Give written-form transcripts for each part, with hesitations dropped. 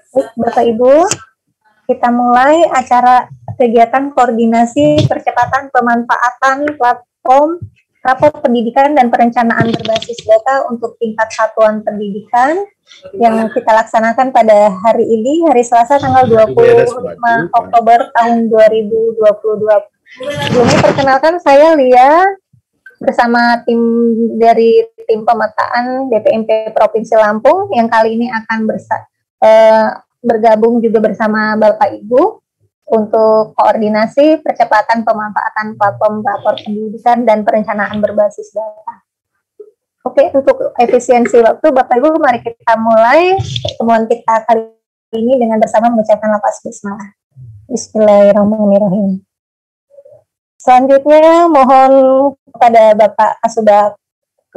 Baik, Bapak Ibu, kita mulai acara kegiatan koordinasi percepatan pemanfaatan platform rapor pendidikan dan perencanaan berbasis data untuk tingkat satuan pendidikan yang kita laksanakan pada hari ini, hari Selasa tanggal 25 Oktober tahun 2022. Sebelumnya perkenalkan, saya Lia bersama tim dari tim pemetaan BPMP Provinsi Lampung yang kali ini akan bergabung juga bersama Bapak Ibu untuk koordinasi percepatan pemanfaatan platform rapor pendidikan dan perencanaan berbasis data. Oke, untuk efisiensi waktu, Bapak Ibu, mari kita mulai pertemuan kita kali ini dengan bersama mengucapkan lafaz bismillah. Bismillahirrahmanirrahim. Selanjutnya, mohon kepada Bapak Kasubag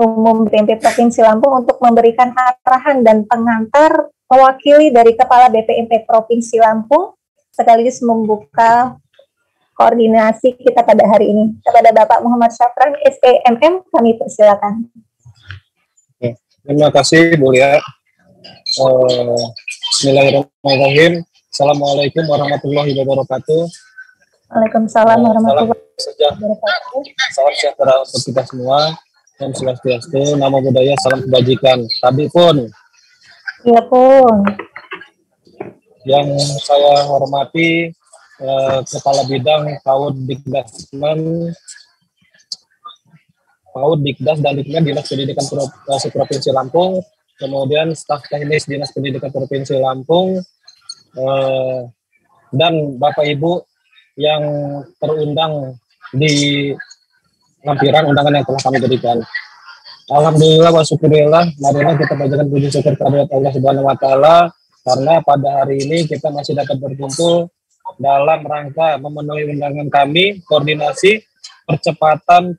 Umum BPMP Provinsi Lampung untuk memberikan arahan dan pengantar mewakili dari Kepala BPMP Provinsi Lampung sekaligus membuka koordinasi kita pada hari ini. Kepada Bapak Muhammad Syafran, SEMM, kami persilakan. Terima kasih, Bu Lia. Bismillahirrahmanirrahim. Assalamualaikum warahmatullahi wabarakatuh. Waalaikumsalam warahmatullahi wabarakatuh. Salam sejahtera untuk kita semua. Om Swastiastu, Namo Buddhaya, salam kebajikan. Tadi pun. Iya pun. Yang saya hormati Kepala Bidang PAUD Dikdas dan Dikmen Dinas Pendidikan Provinsi Lampung, kemudian staf teknis Dinas Pendidikan Provinsi Lampung, dan Bapak Ibu yang terundang di lampiran undangan yang telah kami berikan. Alhamdulillah wa syukurillah, marilah kita panjatkan puji syukur kehadirat Allah Subhanahu wa taala karena pada hari ini kita masih dapat berkumpul dalam rangka memenuhi undangan kami koordinasi percepatan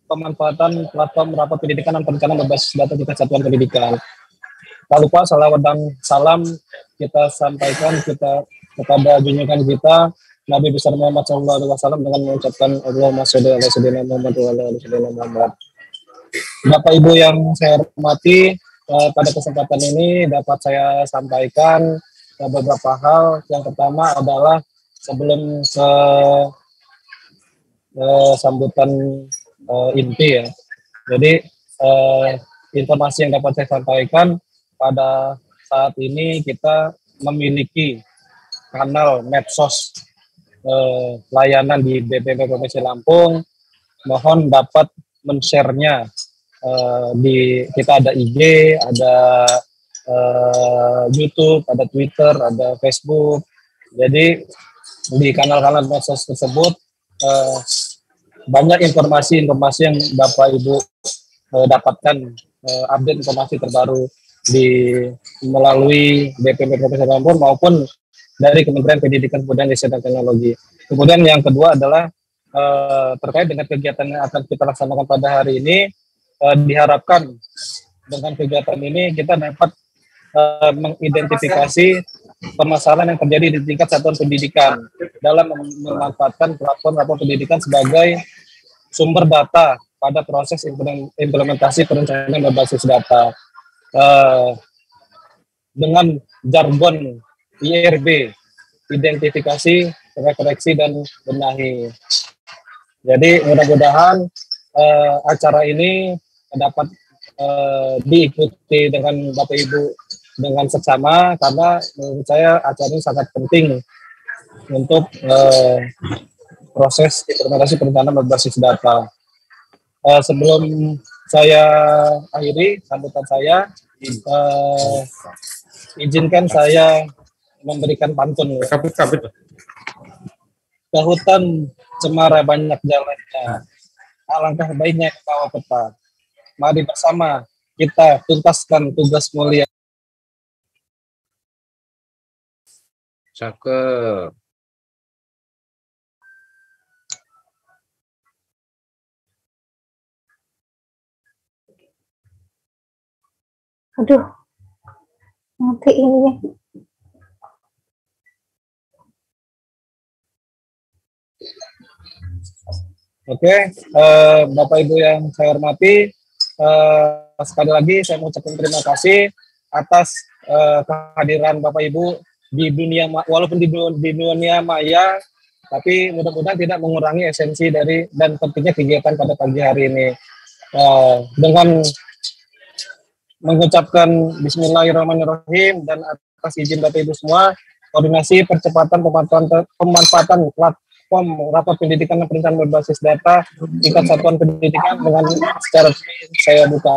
pemanfaatan platform rapor pendidikan dan perencanaan berbasis data tingkat satuan pendidikan. Tak lupa salawat dan salam kita sampaikan kepada junjungan kita Nabi besar Muhammad SAW dengan mengucapkan Allahumma sholli ala sayyidina Muhammad wa ala ali sayyidina Muhammad. Bapak Ibu yang saya hormati, pada kesempatan ini dapat saya sampaikan beberapa hal. Yang pertama adalah sebelum sambutan inti ya. Jadi informasi yang dapat saya sampaikan pada saat ini kita memiliki kanal medsos layanan di BPMP Provinsi Lampung. Mohon dapat men-share-nya kita ada IG, ada YouTube, ada Twitter, ada Facebook. Jadi di kanal-kanal medsos tersebut banyak informasi-informasi yang Bapak Ibu dapatkan, update informasi terbaru melalui BPMP Provinsi Lampung maupun dari Kementerian Pendidikan, Kebudayaan, Riset dan Teknologi. Kemudian yang kedua adalah terkait dengan kegiatan yang akan kita laksanakan pada hari ini, diharapkan dengan kegiatan ini kita dapat mengidentifikasi permasalahan yang terjadi di tingkat satuan pendidikan dalam memanfaatkan platform rapor pendidikan sebagai sumber data pada proses implementasi perencanaan berbasis data dengan jargon IRB, identifikasi, rekoreksi, dan benahi. Jadi mudah-mudahan acara ini dapat diikuti dengan Bapak Ibu dengan seksama karena menurut saya acara ini sangat penting untuk proses implementasi perencanaan berbasis data. Sebelum saya akhiri sambutan saya, izinkan saya memberikan pantun. Ke hutan cemara banyak jalannya, alangkah baiknya bawa peta. Mari bersama kita tuntaskan tugas mulia. Cakep. Aduh, mati ininya. Oke, Bapak Ibu yang saya hormati, sekali lagi saya mengucapkan terima kasih atas kehadiran Bapak Ibu di dunia, walaupun di dunia maya, tapi mudah-mudahan tidak mengurangi esensi dari dan pentingnya kegiatan pada pagi hari ini. Dengan mengucapkan Bismillahirrahmanirrahim dan atas izin Bapak Ibu semua, koordinasi percepatan pemanfaatan platform rapor pendidikan dan perencanaan berbasis data tingkat satuan pendidikan dengan secara saya buka.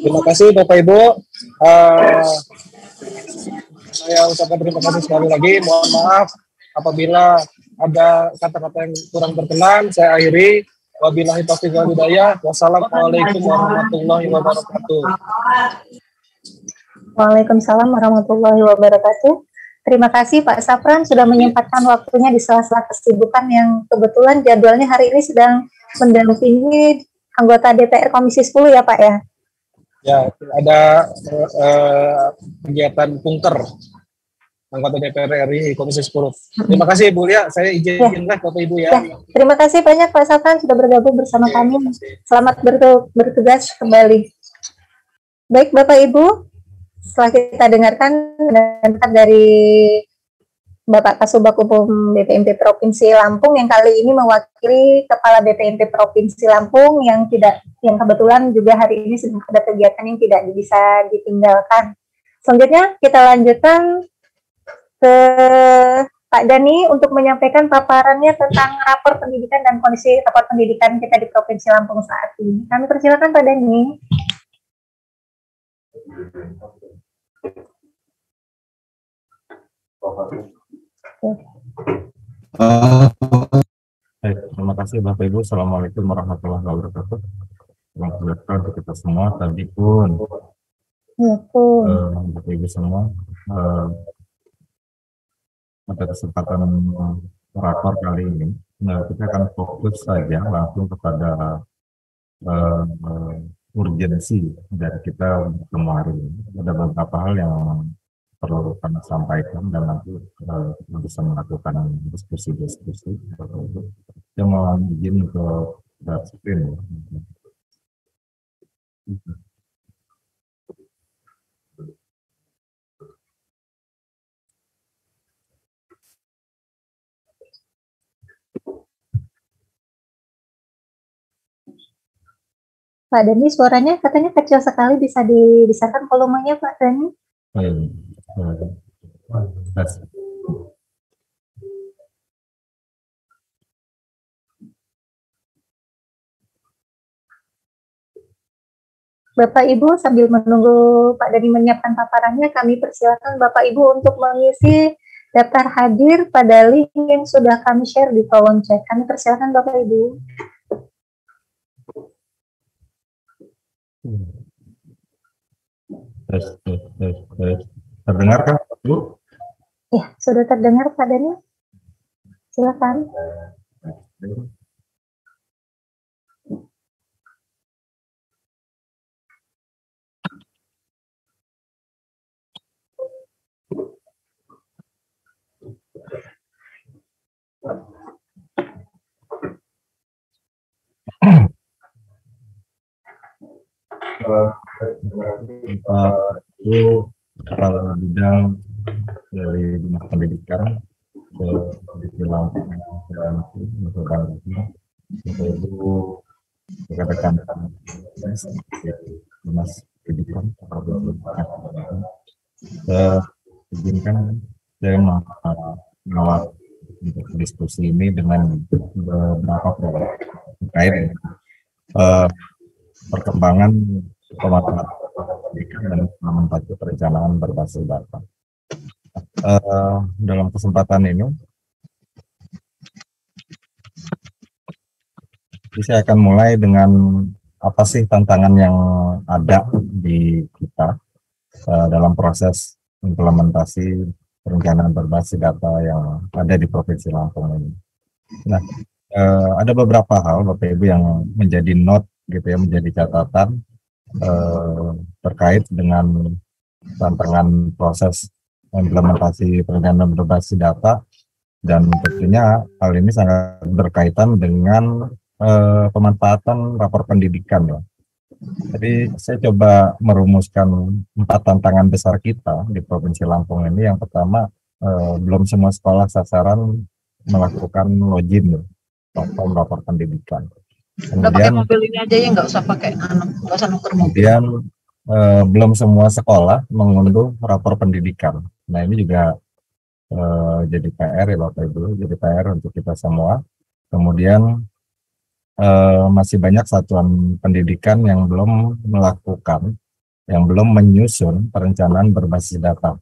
Terima kasih Bapak Ibu. Saya ucapkan terima kasih sekali lagi. Mohon maaf apabila ada kata-kata yang kurang berkenan. Saya akhiri. Wabillahi taufiq wal hidayah. Wassalamualaikum warahmatullahi wabarakatuh. Waalaikumsalam warahmatullahi wabarakatuh. Terima kasih Pak Sapran sudah menyempatkan waktunya di sela-sela kesibukan yang kebetulan jadwalnya hari ini sedang mendampingi anggota DPR Komisi 10 ya Pak ya? Ya, ada kegiatan kunker anggota DPR RI Komisi 10. Terima kasih Bu Lia, saya izinkan Bapak Ibu ya. Terima kasih banyak Pak Sapran sudah bergabung bersama kami. Selamat bertugas kembali. Baik Bapak Ibu, setelah kita dengarkan dari Bapak Kasubag Umum BPMP Provinsi Lampung yang kali ini mewakili Kepala BPMP Provinsi Lampung yang kebetulan juga hari ini sedang ada kegiatan yang tidak bisa ditinggalkan. Selanjutnya kita lanjutkan ke Pak Dani untuk menyampaikan paparannya tentang rapor pendidikan dan kondisi rapor pendidikan kita di Provinsi Lampung saat ini. Kami persilakan Pak Dani. Terima kasih Bapak Ibu. Assalamualaikum warahmatullahi wabarakatuh. Selamat datang untuk kita semua. Tadi pun Bapak Ibu semua pada kesempatan rakor kali ini, kita akan fokus saja langsung kepada urgensi dari kita kemarin. Ada beberapa hal yang perlu kami sampaikan dan nanti kita bisa melakukan diskusi-diskusi. Saya mau izin ke screen. Pak Dani, suaranya katanya kecil sekali, bisa dibesarkan volumenya Pak Dani? Bapak Ibu, sambil menunggu Pak Dani menyiapkan paparannya, kami persilakan Bapak Ibu untuk mengisi daftar hadir pada link yang sudah kami share di kolom chat. Kami persilakan Bapak Ibu. Terdengar kan Bu? Ya, sudah terdengar Pak Dani. Silakan. Itu kepala bidang dari Dinas Pendidikan di Lampung dan Ibu rekan-rekan Dinas Pendidikan izinkan saya mengawal untuk diskusi ini dengan beberapa program terkait perkembangan pemanfaatan pendidikan dan implementasi perencanaan berbasis data. Dalam kesempatan ini, saya akan mulai dengan apa sih tantangan yang ada di kita dalam proses implementasi perencanaan berbasis data yang ada di Provinsi Lampung ini. Nah, ada beberapa hal Bapak Ibu yang menjadi note gitu ya, menjadi catatan terkait dengan tantangan proses implementasi perencanaan berbasis data, dan tentunya hal ini sangat berkaitan dengan pemanfaatan rapor pendidikan ya. Jadi saya coba merumuskan 4 tantangan besar kita di Provinsi Lampung ini. Yang pertama, belum semua sekolah sasaran melakukan login, ya, platform lapor pendidikan. Udah pakai Kemudian, mobil ini aja ya, nggak usah pakai nggak usah nuker mobil. kemudian belum semua sekolah mengunduh rapor pendidikan. Nah ini juga jadi PR ya Bapak Ibu, jadi PR untuk kita semua. Kemudian masih banyak satuan pendidikan yang belum melakukan, yang belum menyusun perencanaan berbasis data.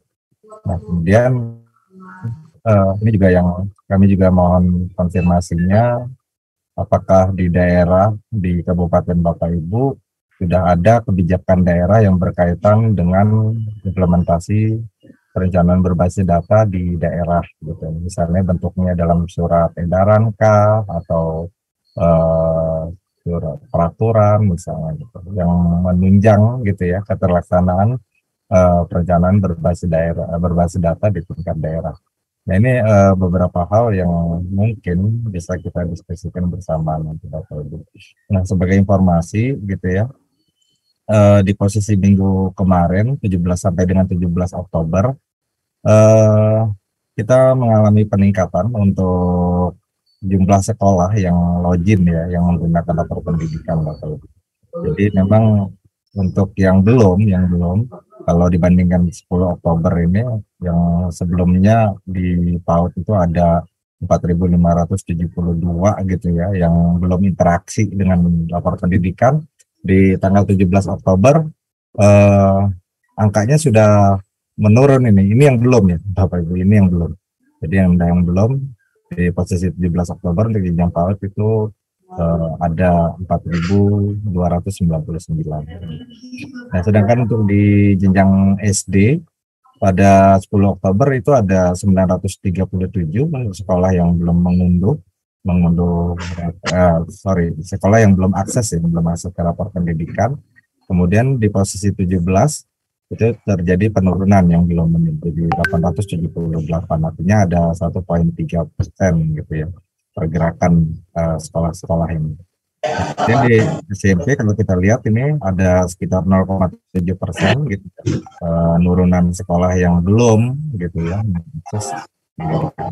Nah, kemudian ini juga yang kami juga mohon konfirmasinya, apakah di daerah, di Kabupaten Bapak Ibu, sudah ada kebijakan daerah yang berkaitan dengan implementasi perencanaan berbasis data di daerah, gitu. Misalnya bentuknya dalam surat edaran kah, atau surat peraturan misalnya gitu, yang menunjang gitu ya keterlaksanaan perencanaan berbasis daerah, berbasis data di tingkat daerah. Nah ini beberapa hal yang mungkin bisa kita diskusikan bersama nanti Bapak Ibu. Nah sebagai informasi gitu ya, di posisi minggu kemarin 17 sampai dengan 17 Oktober kita mengalami peningkatan untuk jumlah sekolah yang login ya, yang menggunakan lapor pendidikan Bapak Ibu. Jadi memang untuk yang belum, kalau dibandingkan 10 Oktober ini, yang sebelumnya di PAUD itu ada 4.572 gitu ya, yang belum interaksi dengan lapor pendidikan. Di tanggal 17 Oktober, angkanya sudah menurun ini yang belum ya, Bapak Ibu, ini yang belum. Jadi yang belum, di posisi 17 Oktober untuk jenjang PAUD itu ada 4.299. Nah, sedangkan untuk di jenjang SD pada 10 Oktober itu ada 937 sekolah yang belum sekolah yang belum akses ya, belum akses ke lapor pendidikan. Kemudian di posisi 17 itu terjadi penurunan yang belum menjadi 878, artinya ada 1,3% gitu ya pergerakan sekolah-sekolah ini. Jadi di SMP kalau kita lihat ini ada sekitar 0,7% gitu, nurunan sekolah yang belum gitu ya. Terus,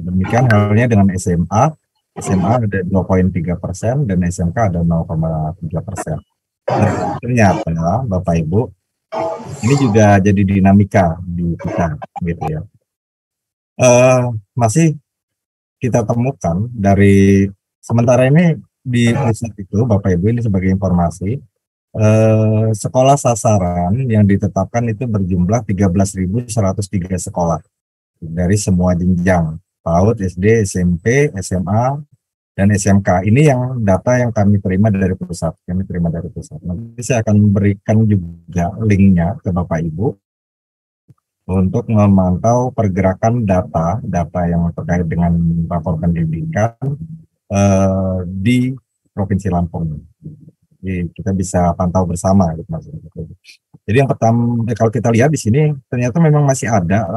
demikian halnya dengan SMA ada 2,3% dan SMK ada 0,3%. Nah, ternyata Bapak Ibu ini juga jadi dinamika di kita gitu ya. Masih kita temukan dari sementara ini di riset itu Bapak Ibu, ini sebagai informasi, sekolah sasaran yang ditetapkan itu berjumlah 13.103 sekolah dari semua jenjang PAUD, SD, SMP, SMA, dan SMK. Ini yang data yang kami terima dari pusat. Nanti saya akan memberikan juga linknya ke Bapak Ibu untuk memantau pergerakan data yang terkait dengan lapor pendidikan di Provinsi Lampung. Jadi kita bisa pantau bersama gitu maksudnya. Jadi yang pertama, kalau kita lihat di sini ternyata memang masih ada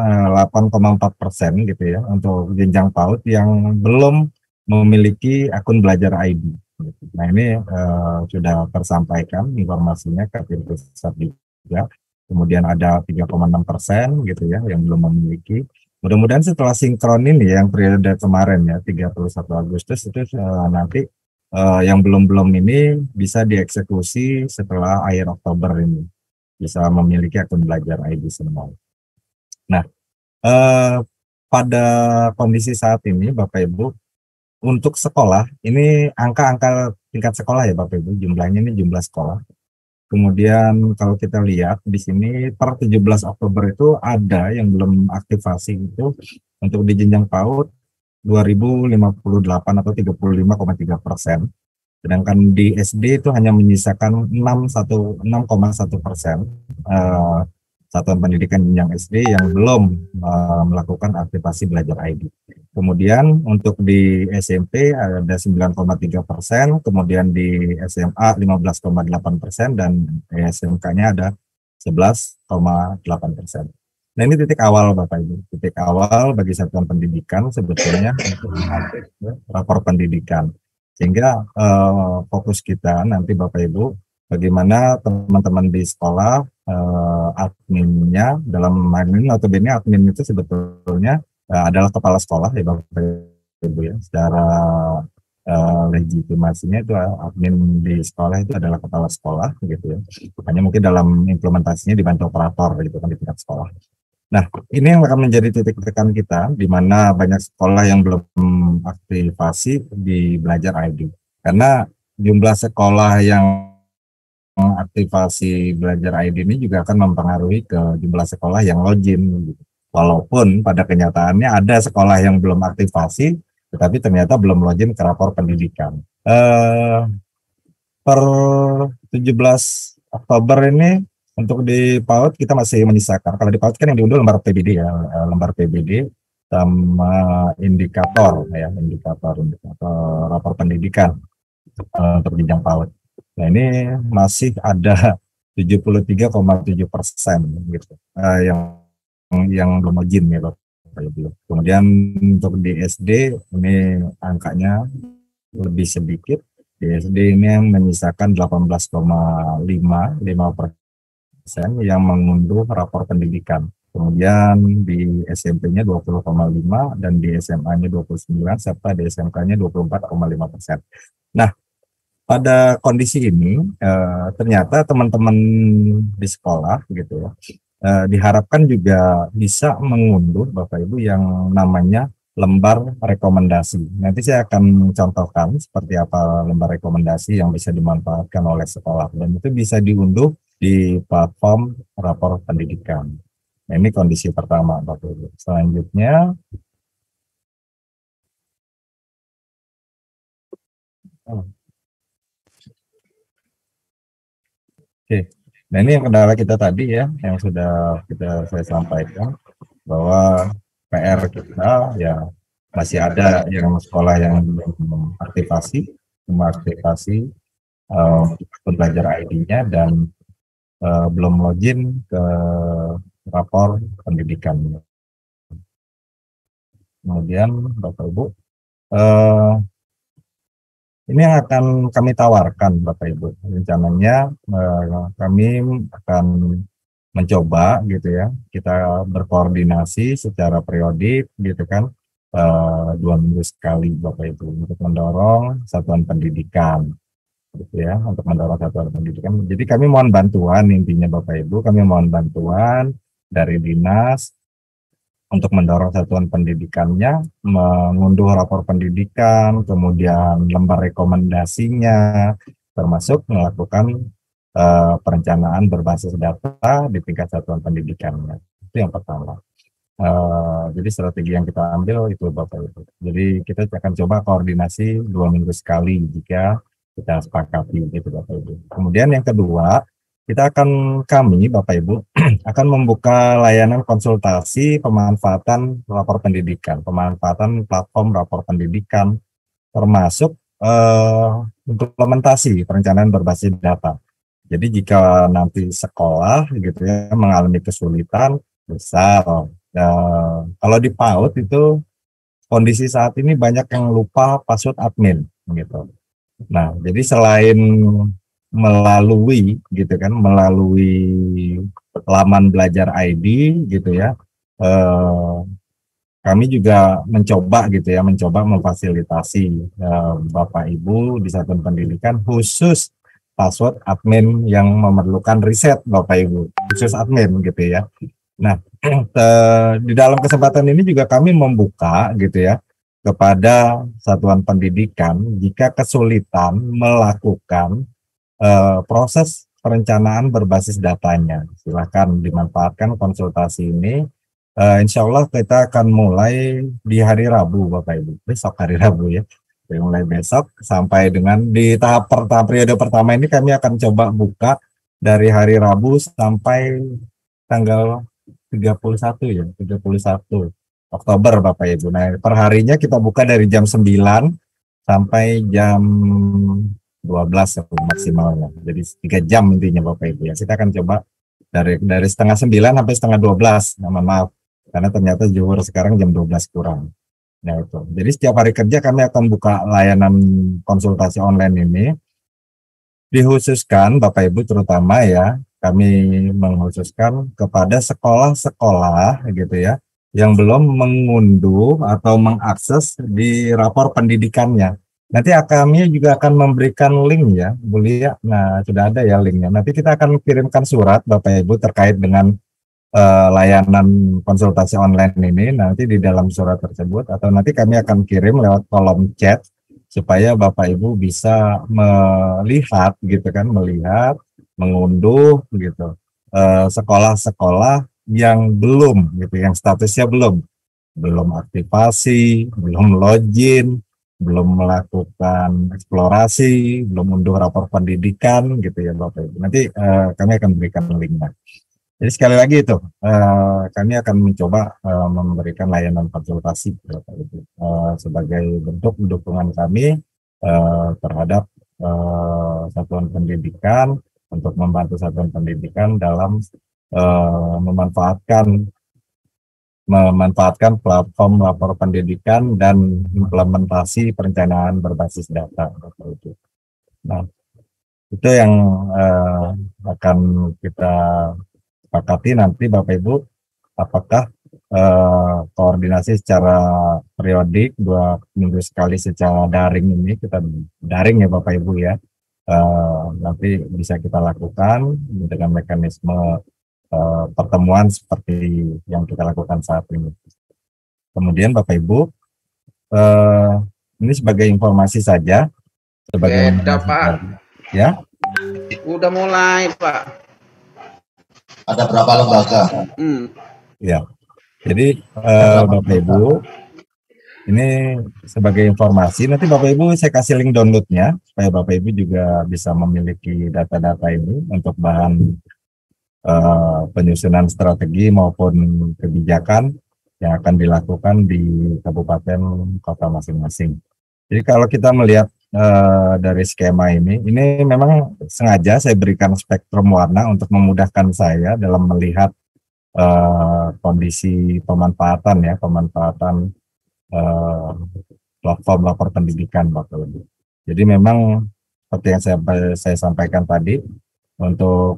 8,4% gitu ya untuk jenjang PAUD yang belum memiliki akun belajar ID. Nah ini sudah tersampaikan informasinya ke tim pusat juga. Kemudian ada 3,6% gitu ya yang belum memiliki. Mudah-mudahan setelah sinkron ini yang periode kemarin ya 31 Agustus itu nanti yang belum ini bisa dieksekusi setelah akhir Oktober ini, bisa memiliki akun belajar ID semua. Nah pada kondisi saat ini Bapak Ibu, untuk sekolah ini angka-angka tingkat sekolah ya Bapak Ibu, jumlahnya ini jumlah sekolah. Kemudian kalau kita lihat di sini per 17 Oktober itu ada yang belum aktivasi itu untuk di jenjang PAUD 2058 atau 35,3%. Sedangkan di SD itu hanya menyisakan 6,1% satuan pendidikan jenjang SD yang belum melakukan aktivasi belajar ID. Kemudian untuk di SMP ada 9,3%, kemudian di SMA 15,8% dan SMK-nya ada 11,8%. Nah ini titik awal Bapak Ibu, titik awal bagi satuan pendidikan sebetulnya untuk mengupdate rapor pendidikan. Sehingga fokus kita nanti Bapak Ibu bagaimana teman-teman di sekolah, adminnya, dalam hal ini notabene admin itu sebetulnya adalah kepala sekolah ya Bapak Ibu ya, secara legitimasinya itu admin di sekolah itu adalah kepala sekolah gitu ya. Hanya mungkin dalam implementasinya dibantu operator gitu kan di tingkat sekolah. Nah, ini yang akan menjadi titik tekan kita, di mana banyak sekolah yang belum aktivasi di Belajar ID. Karena jumlah sekolah yang aktivasi Belajar ID ini juga akan mempengaruhi ke jumlah sekolah yang login. Gitu. Walaupun pada kenyataannya ada sekolah yang belum aktivasi, tetapi ternyata belum login ke rapor pendidikan. Per 17 Oktober ini untuk di PAUD kita masih menyisakan. Kalau di PAUD kan yang diunduh lembar PBD ya, lembar PBD sama indikator ya, indikator rapor pendidikan untuk jenjang PAUD. Nah ini masih ada 73,7% gitu yang belum login ya Bapak Ibu. Kemudian untuk di SD ini angkanya lebih sedikit. Di SD ini menyisakan 18,5% yang mengunduh rapor pendidikan. Kemudian di SMP-nya 20,5 dan di SMA-nya 29 serta di SMK-nya 24,5%. Nah, pada kondisi ini ternyata teman-teman di sekolah gitu ya diharapkan juga bisa mengunduh Bapak Ibu yang namanya lembar rekomendasi. Nanti saya akan contohkan seperti apa lembar rekomendasi yang bisa dimanfaatkan oleh sekolah dan itu bisa diunduh di platform rapor pendidikan. Nah, ini kondisi pertama Bapak Ibu. Selanjutnya Oke, nah ini yang kendala kita tadi ya, yang sudah saya sampaikan bahwa PR kita ya masih ada yang sekolah yang belum aktivasi, mengaktifasi Belajar ID-nya dan belum login ke rapor pendidikan. Kemudian Bapak Ibu, ini yang akan kami tawarkan Bapak Ibu. Rencananya kami akan mencoba gitu ya, kita berkoordinasi secara periodik gitu kan, 2 minggu sekali Bapak Ibu untuk mendorong satuan pendidikan gitu ya, untuk mendorong satuan pendidikan. Jadi kami mohon bantuan intinya Bapak Ibu, kami mohon bantuan dari dinas untuk mendorong satuan pendidikannya mengunduh rapor pendidikan, kemudian lembar rekomendasinya, termasuk melakukan perencanaan berbasis data di tingkat satuan pendidikannya. Itu yang pertama. Jadi strategi yang kita ambil itu Bapak Ibu. Jadi kita akan coba koordinasi 2 minggu sekali jika kita sepakati gitu Bapak Ibu. Kemudian yang kedua, kami Bapak Ibu akan membuka layanan konsultasi pemanfaatan rapor pendidikan, pemanfaatan platform rapor pendidikan, termasuk implementasi perencanaan berbasis data. Jadi jika nanti sekolah gitu ya mengalami kesulitan besar, kalau di PAUD itu kondisi saat ini banyak yang lupa password admin gitu. Nah, jadi selain melalui laman Belajar ID gitu ya, kami juga mencoba memfasilitasi Bapak Ibu di satuan pendidikan khusus password admin yang memerlukan riset Bapak Ibu, khusus admin gitu ya. Nah, di dalam kesempatan ini juga kami membuka gitu ya kepada satuan pendidikan jika kesulitan melakukan proses perencanaan berbasis datanya. Silakan dimanfaatkan konsultasi ini. Insya Allah kita akan mulai di hari Rabu Bapak Ibu, besok hari Rabu ya. Mulai besok sampai dengan di tahap periode pertama ini kami akan coba buka dari hari Rabu sampai tanggal 31 ya, 31 Oktober Bapak Ibu. Nah, perharinya kita buka dari jam 9 sampai jam 12 maksimalnya. Jadi 3 jam intinya Bapak Ibu ya. Kita akan coba dari setengah 9 sampai setengah 12. Nah, maaf, karena ternyata zuhur sekarang jam 12 kurang. Nah itu. Jadi setiap hari kerja kami akan buka layanan konsultasi online ini dikhususkan Bapak Ibu terutama ya, kami mengkhususkan kepada sekolah-sekolah gitu ya yang belum mengunduh atau mengakses di rapor pendidikannya. Nanti kami juga akan memberikan link ya, Bu Lia. Nah, sudah ada ya linknya. Nanti kita akan kirimkan surat Bapak Ibu terkait dengan layanan konsultasi online ini. Nanti di dalam surat tersebut atau nanti kami akan kirim lewat kolom chat supaya Bapak Ibu bisa melihat gitu kan, melihat, mengunduh gitu sekolah-sekolah yang belum gitu, yang statusnya belum aktivasi, belum login, belum melakukan eksplorasi, belum unduh rapor pendidikan gitu ya Bapak Ibu. Nanti kami akan berikan linknya. Jadi sekali lagi itu kami akan mencoba memberikan layanan konsultasi Bapak Ibu sebagai bentuk dukungan kami terhadap satuan pendidikan untuk membantu satuan pendidikan dalam memanfaatkan platform lapor pendidikan dan implementasi perencanaan berbasis data. Nah, itu yang akan kita sepakati nanti Bapak Ibu, apakah koordinasi secara periodik 2 minggu sekali secara daring ini, kita daring ya Bapak Ibu ya, nanti bisa kita lakukan dengan mekanisme pertemuan seperti yang kita lakukan saat ini. Kemudian Bapak Ibu, ini sebagai informasi saja. Sebagai Beda, Pak. Ya. Udah mulai, Pak. Ada berapa lembaga? Ya. Jadi Bapak Ibu, ini sebagai informasi. Nanti Bapak Ibu saya kasih link downloadnya supaya Bapak Ibu juga bisa memiliki data-data ini untuk bahan penyusunan strategi maupun kebijakan yang akan dilakukan di kabupaten kota masing-masing. Jadi kalau kita melihat dari skema ini memang sengaja saya berikan spektrum warna untuk memudahkan saya dalam melihat kondisi pemanfaatan platform lapor pendidikan Bapak Ibu. Jadi memang seperti yang saya sampaikan tadi, untuk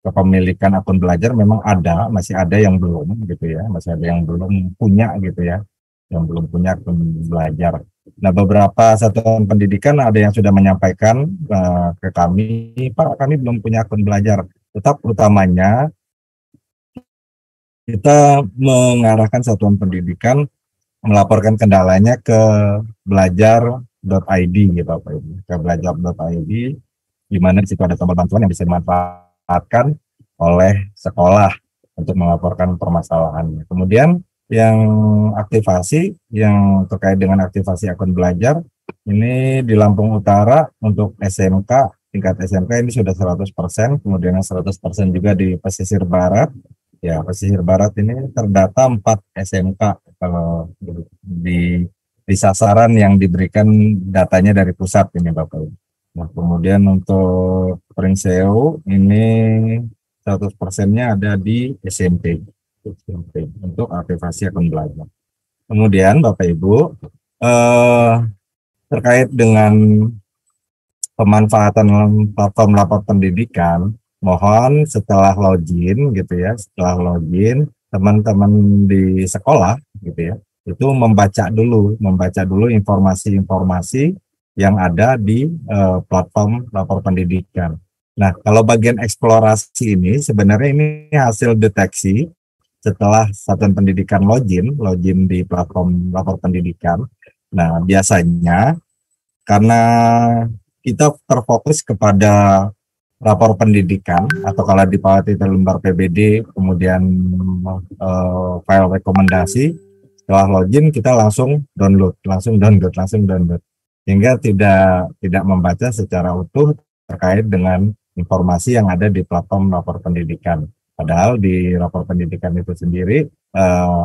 kepemilikan akun belajar memang masih ada yang belum gitu ya, masih ada yang belum punya gitu ya, yang belum punya akun belajar. Nah, beberapa satuan pendidikan ada yang sudah menyampaikan ke kami, Pak, kami belum punya akun belajar. Tetap utamanya kita mengarahkan satuan pendidikan melaporkan kendalanya ke belajar.id ya Bapak Ibu, ke belajar.id, di mana di situ ada tombol bantuan yang bisa dimanfaatkan oleh sekolah untuk melaporkan permasalahannya. Kemudian yang aktivasi, yang terkait dengan aktivasi akun belajar, ini di Lampung Utara untuk SMK, tingkat SMK ini sudah 100%, kemudian 100% juga di pesisir barat. Ya, pesisir barat ini terdata 4 SMK kalau di sasaran yang diberikan datanya dari pusat ini Bapak Ibu. Nah, kemudian untuk Prinseu ini 100%-nya ada di SMP untuk aktivasi akun belajar. Kemudian Bapak Ibu, terkait dengan pemanfaatan platform lapor pendidikan, mohon setelah login gitu ya, teman-teman di sekolah gitu ya, itu membaca dulu informasi-informasi yang ada di platform lapor pendidikan. Nah, kalau bagian eksplorasi ini sebenarnya ini hasil deteksi setelah satuan pendidikan login di platform lapor pendidikan. Nah, biasanya karena kita terfokus kepada rapor pendidikan atau kalau di lembar PBD, kemudian file rekomendasi, setelah login kita langsung download, sehingga tidak membaca secara utuh terkait dengan informasi yang ada di platform lapor pendidikan. Padahal di rapor pendidikan itu sendiri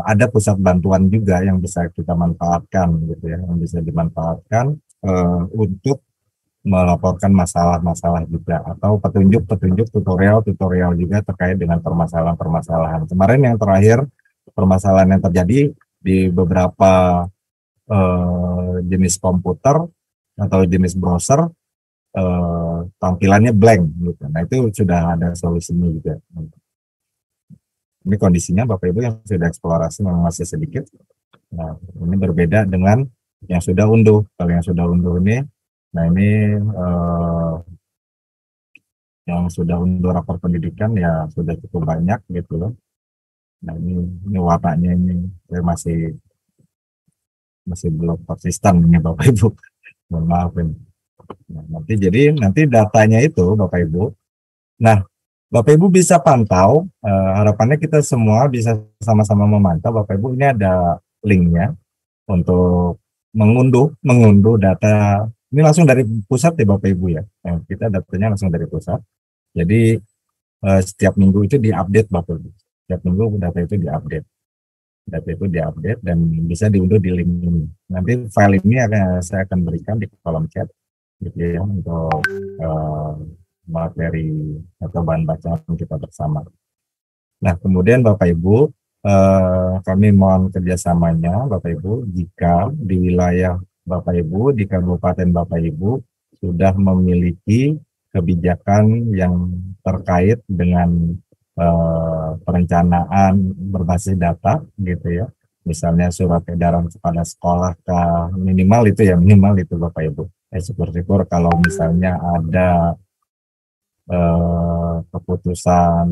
ada pusat bantuan juga yang bisa kita manfaatkan gitu ya, yang bisa dimanfaatkan untuk melaporkan masalah-masalah juga atau petunjuk-petunjuk tutorial juga terkait dengan permasalahan-permasalahan. Kemarin yang terakhir permasalahan yang terjadi di beberapa jenis komputer atau jenis browser tampilannya blank gitu. Nah itu sudah ada solusinya juga. Ini kondisinya Bapak Ibu yang sudah eksplorasi memang masih sedikit. Nah ini berbeda dengan yang sudah unduh. Kalau yang sudah unduh ini, nah ini yang sudah unduh rapor pendidikan ya sudah cukup banyak gitu loh. Nah ini warnanya ini saya masih belum konsisten ini Bapak Ibu. Mohon maaf ini. Nah, nanti datanya itu Bapak Ibu. Nah, Bapak Ibu bisa pantau, harapannya kita semua bisa sama-sama memantau. Bapak Ibu ini ada linknya untuk mengunduh data. Ini langsung dari pusat ya Bapak Ibu ya. Kita datanya langsung dari pusat. Jadi setiap minggu itu diupdate Bapak Ibu. Setiap minggu data itu diupdate. Data itu diupdate dan bisa diunduh di link ini. Nanti file ini saya akan berikan di kolom chat gitu ya untuk materi atau bahan bacaan kita bersama. Nah kemudian Bapak Ibu kami mohon kerjasamanya Bapak Ibu jika di wilayah Bapak Ibu di Kabupaten Bapak Ibu sudah memiliki kebijakan yang terkait dengan perencanaan berbasis data gitu ya. Misalnya surat edaran kepada sekolah minimal itu Bapak Ibu. Syukur-syukur kalau misalnya ada keputusan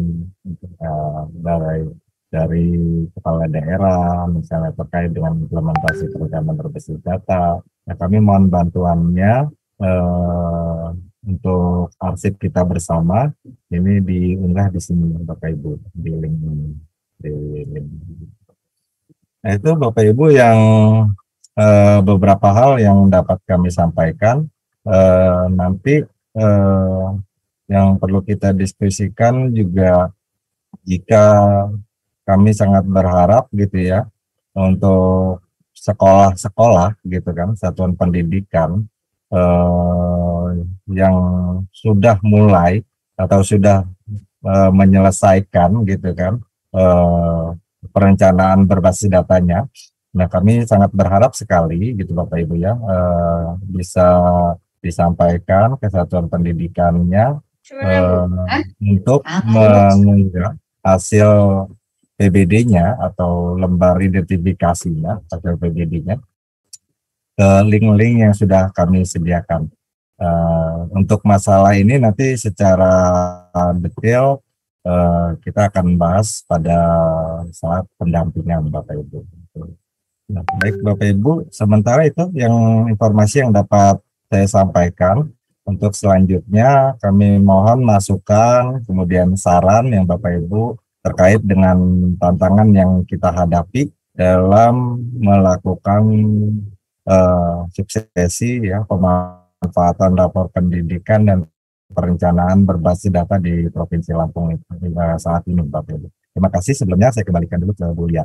dari kepala daerah misalnya terkait dengan implementasi perencanaan berbasis data. Nah, kami mohon bantuannya untuk arsip kita bersama ini diunggah di sini Bapak Ibu di link ini. Nah itu Bapak Ibu yang beberapa hal yang dapat kami sampaikan. Nanti yang perlu kita diskusikan juga jika kami sangat berharap gitu ya untuk sekolah-sekolah gitu kan satuan pendidikan yang sudah mulai atau sudah menyelesaikan gitu kan perencanaan berbasis datanya. Nah kami sangat berharap sekali gitu Bapak Ibu ya bisa disampaikan ke satuan pendidikannya untuk mengunggah hasil PBD-nya atau lembar identifikasinya hasil PBD-nya ke link-link yang sudah kami sediakan. Untuk masalah ini nanti secara detail kita akan bahas pada saat pendampingan Bapak Ibu. Nah, baik Bapak Ibu, sementara itu yang informasi yang dapat saya sampaikan. Untuk selanjutnya kami mohon masukan, kemudian saran yang Bapak Ibu terkait dengan tantangan yang kita hadapi dalam melakukan suksesi ya pemanfaatan rapor pendidikan dan perencanaan berbasis data di Provinsi Lampung saat ini Bapak Ibu. Terima kasih sebelumnya saya kembalikan dulu ke Bu Lia.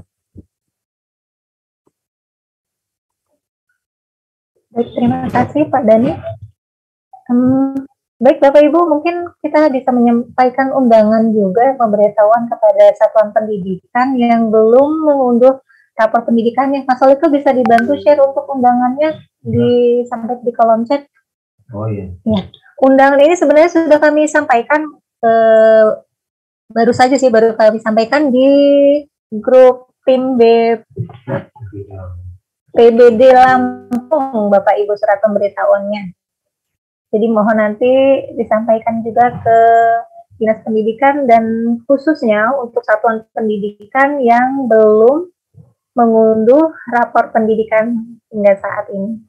Baik, terima kasih Pak Dani. Baik Bapak Ibu, mungkin kita bisa menyampaikan undangan juga pemberitahuan kepada satuan pendidikan yang belum mengunduh rapor pendidikannya. Mas Oliko bisa dibantu share untuk undangannya sampai di kolom chat. Oh iya. Ya, undangan ini sebenarnya sudah kami sampaikan baru kami sampaikan di grup tim PBD Lampung Bapak Ibu surat pemberitahuannya. Jadi mohon nanti disampaikan juga ke Dinas Pendidikan dan khususnya untuk satuan pendidikan yang belum mengunduh rapor pendidikan hingga saat ini.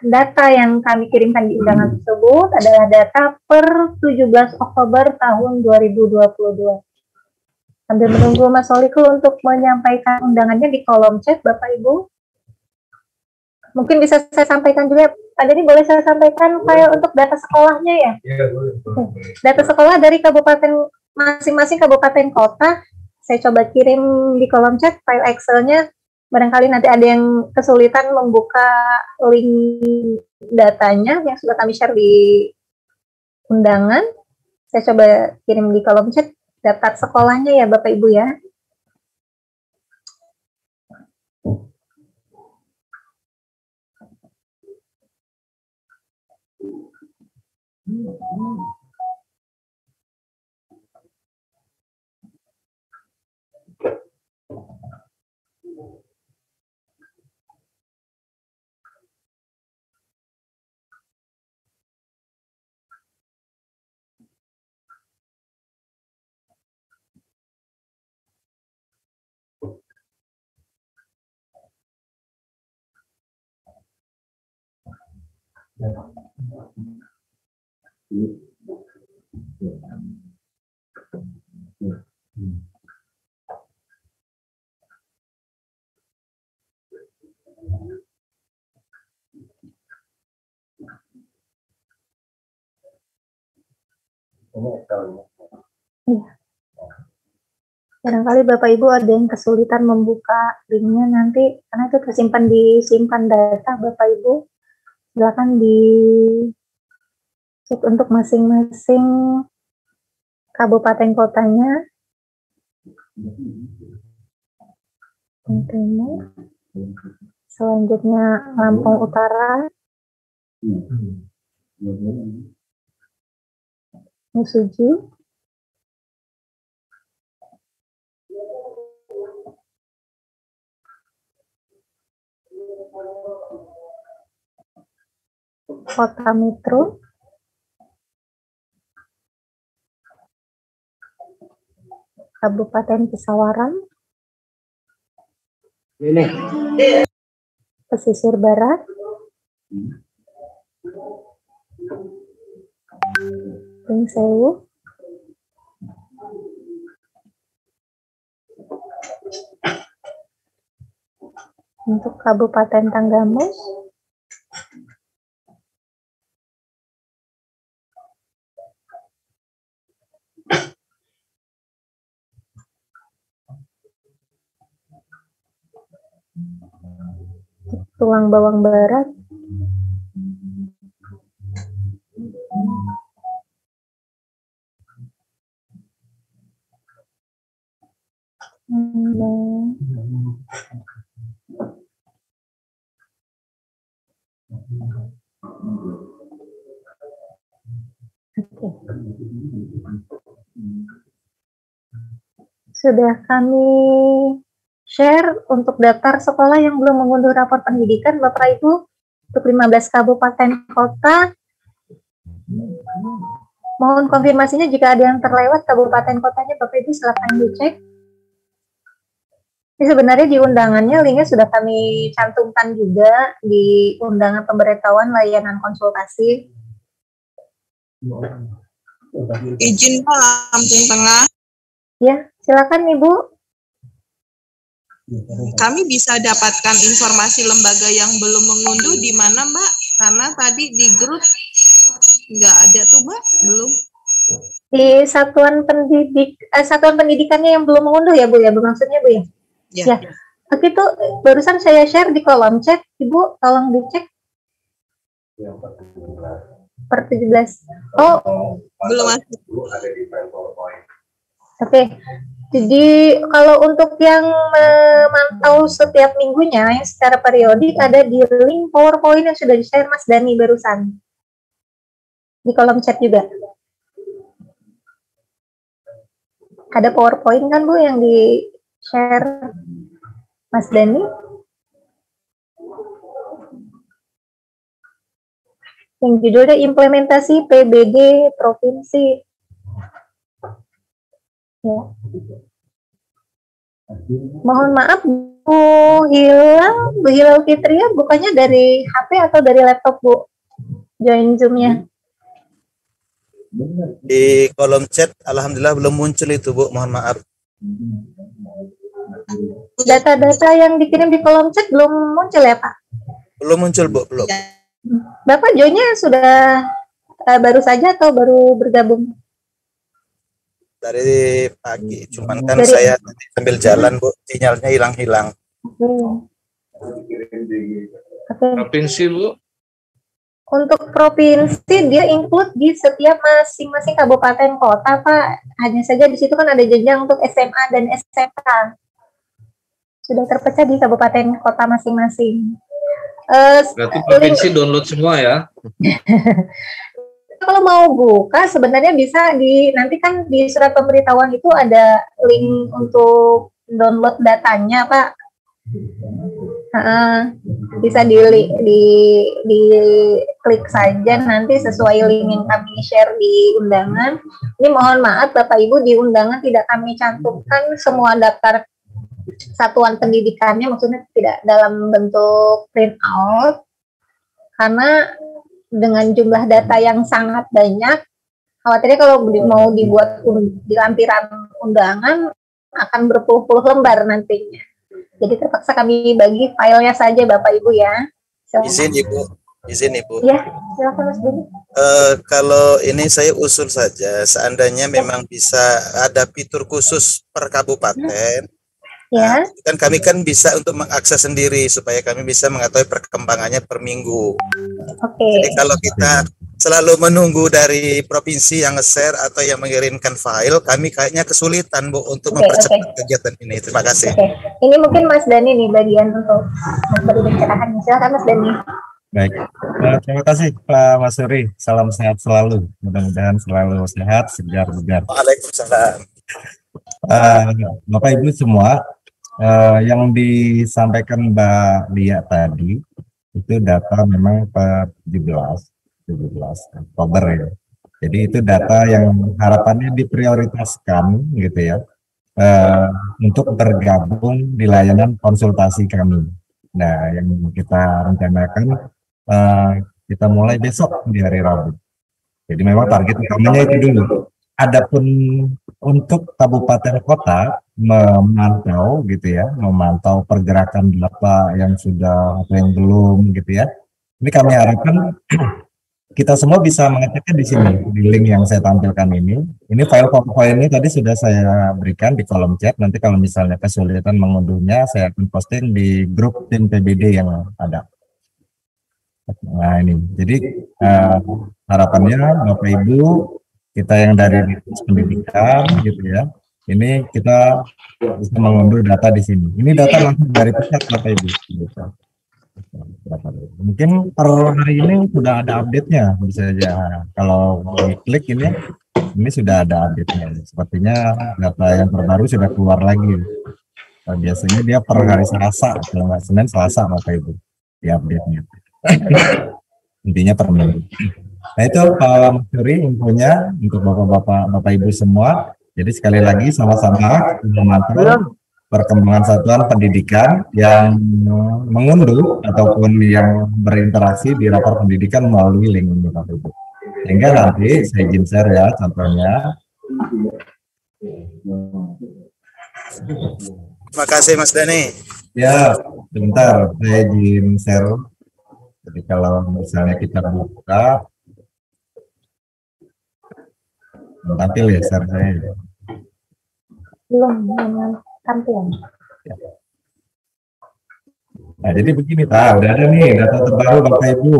Data yang kami kirimkan di undangan tersebut adalah data per 17 Oktober tahun 2022. Sambil menunggu Mas Oliko untuk menyampaikan undangannya di kolom chat Bapak Ibu. Mungkin bisa saya sampaikan juga, Pak Dani boleh saya sampaikan file untuk data sekolahnya ya? Iya, boleh. Data sekolah dari kabupaten, masing-masing kabupaten kota, saya coba kirim di kolom chat file Excel-nya, barangkali nanti ada yang kesulitan membuka link datanya yang sudah kami share di undangan, saya coba kirim di kolom chat data sekolahnya ya Bapak Ibu ya. Barangkali Bapak Ibu ada yang kesulitan membuka linknya nanti, karena itu tersimpan di simpan data Bapak Ibu. Silakan di cek untuk masing-masing kabupaten kotanya. Selanjutnya Lampung Utara, Mesuji, Kota Metro, Kabupaten Pesawaran, Pesisir Barat, Pringsewu, untuk Kabupaten Tanggamus, Tulang Bawang Barat, sudah kami share untuk daftar sekolah yang belum mengunduh rapor pendidikan Bapak Ibu untuk 15 kabupaten kota. Mohon konfirmasinya jika ada yang terlewat kabupaten kotanya Bapak Ibu silakan dicek. Ini sebenarnya di undangannya linknya sudah kami cantumkan juga di undangan pemberitahuan layanan konsultasi. Izin Pak, Lampung Tengah. Ya, silakan Ibu. Kami bisa dapatkan informasi lembaga yang belum mengunduh di mana Mbak? Karena tadi di grup nggak ada tuh Mbak, belum. Di satuan pendidikannya yang belum mengunduh ya Bu ya, maksudnya Bu ya? Ya. Oke, itu barusan saya share di kolom chat, Ibu tolong dicek. Per 17. Oh, belum masuk. Oke. Jadi kalau untuk yang memantau setiap minggunya yang secara periodik ada di link PowerPoint yang sudah di-share Mas Dani barusan. Di kolom chat juga. Ada PowerPoint kan Bu yang di-share Mas Dani? Yang judulnya implementasi PBD Provinsi. Ya. Mohon maaf Bu Hilal Fitria bukannya dari HP atau dari laptop Bu? Join Zoom-nya. Di kolom chat alhamdulillah belum muncul itu Bu, mohon maaf. Data-data yang dikirim di kolom chat belum muncul ya Pak? Belum muncul Bu, belum. Bapak joinnya sudah baru saja atau baru bergabung? Dari pagi, cuman kan saya sambil jalan Bu, sinyalnya hilang-hilang. Provinsi Bu? Untuk provinsi dia include di setiap masing-masing kabupaten kota Pak. Hanya saja di situ kan ada jenjang untuk SMA dan SMK. Sudah terpecah di kabupaten kota masing-masing. Berarti provinsi download semua ya? kalau mau buka sebenarnya bisa nanti kan di surat pemberitahuan itu ada link untuk download datanya, Pak. Bisa di klik saja nanti sesuai link yang kami share di undangan. Ini mohon maaf Bapak Ibu, di undangan tidak kami cantumkan semua daftar satuan pendidikannya, maksudnya tidak dalam bentuk print out, karena dengan jumlah data yang sangat banyak, khawatirnya kalau mau dibuat di lampiran undangan akan berpuluh-puluh lembar nantinya. Jadi terpaksa kami bagi filenya saja Bapak Ibu ya. Izin Ibu. Ya, silakan Mas Denny. Kalau ini saya usul saja, seandainya memang bisa ada fitur khusus per kabupaten, ya. Kan kami kan bisa untuk mengakses sendiri supaya kami bisa mengetahui perkembangannya per minggu. Oke. Jadi kalau kita selalu menunggu dari provinsi yang nge-share atau yang mengirimkan file, kami kayaknya kesulitan Bu untuk mempercepat kegiatan ini. Terima kasih. Ini mungkin Mas Dhani nih bagian untuk memberi pencerahan. Silakan Mas Dhani. Baik, terima kasih Pak Mas Suri. Salam sehat selalu. Mudah-mudahan selalu sehat, segar bugar. Waalaikumsalam. Bapak Ibu semua, yang disampaikan Mbak Lia tadi itu data memang per 17 Oktober ya. Jadi itu data yang harapannya diprioritaskan gitu ya, untuk bergabung di layanan konsultasi kami. Nah, yang kita rencanakan kita mulai besok di hari Rabu. Jadi memang target utamanya itu dulu. Adapun untuk kabupaten kota memantau gitu ya, memantau pergerakan data yang sudah atau yang belum gitu ya. Ini kami harapkan kita semua bisa mengeceknya di sini, di link yang saya tampilkan ini. Ini file PowerPoint ini tadi sudah saya berikan di kolom chat. Nanti kalau misalnya kesulitan mengunduhnya, saya akan posting di grup tim PBD yang ada. Nah ini, jadi harapannya Bapak Ibu, kita yang dari Dinas Pendidikan gitu ya, ini kita bisa mengunduh data di sini. Ini data langsung dari pusat Bapak Ibu. Gitu. Mungkin per hari ini sudah ada update-nya, bisa aja kalau diklik ini sudah ada update-nya. Sepertinya data yang terbaru sudah keluar lagi. Nah, biasanya dia per hari Selasa, kalau nggak Senin Selasa Bapak Ibu di update-nya. Intinya per minggu. Nah itu Pak Suri infonya untuk Bapak Ibu semua. Jadi sekali lagi sama-sama memantau perkembangan satuan pendidikan yang mengunduh ataupun yang berinteraksi di rapor pendidikan melalui link ini Bapak Ibu. Sehingga nanti saya izin share ya contohnya. Terima kasih Mas Dhani. Ya, sebentar saya izin share. Jadi kalau misalnya kita buka, tampil ya share saya. Belum tampil. Nah, jadi begini Pak, udah ada nih data terbaru Bapak Ibu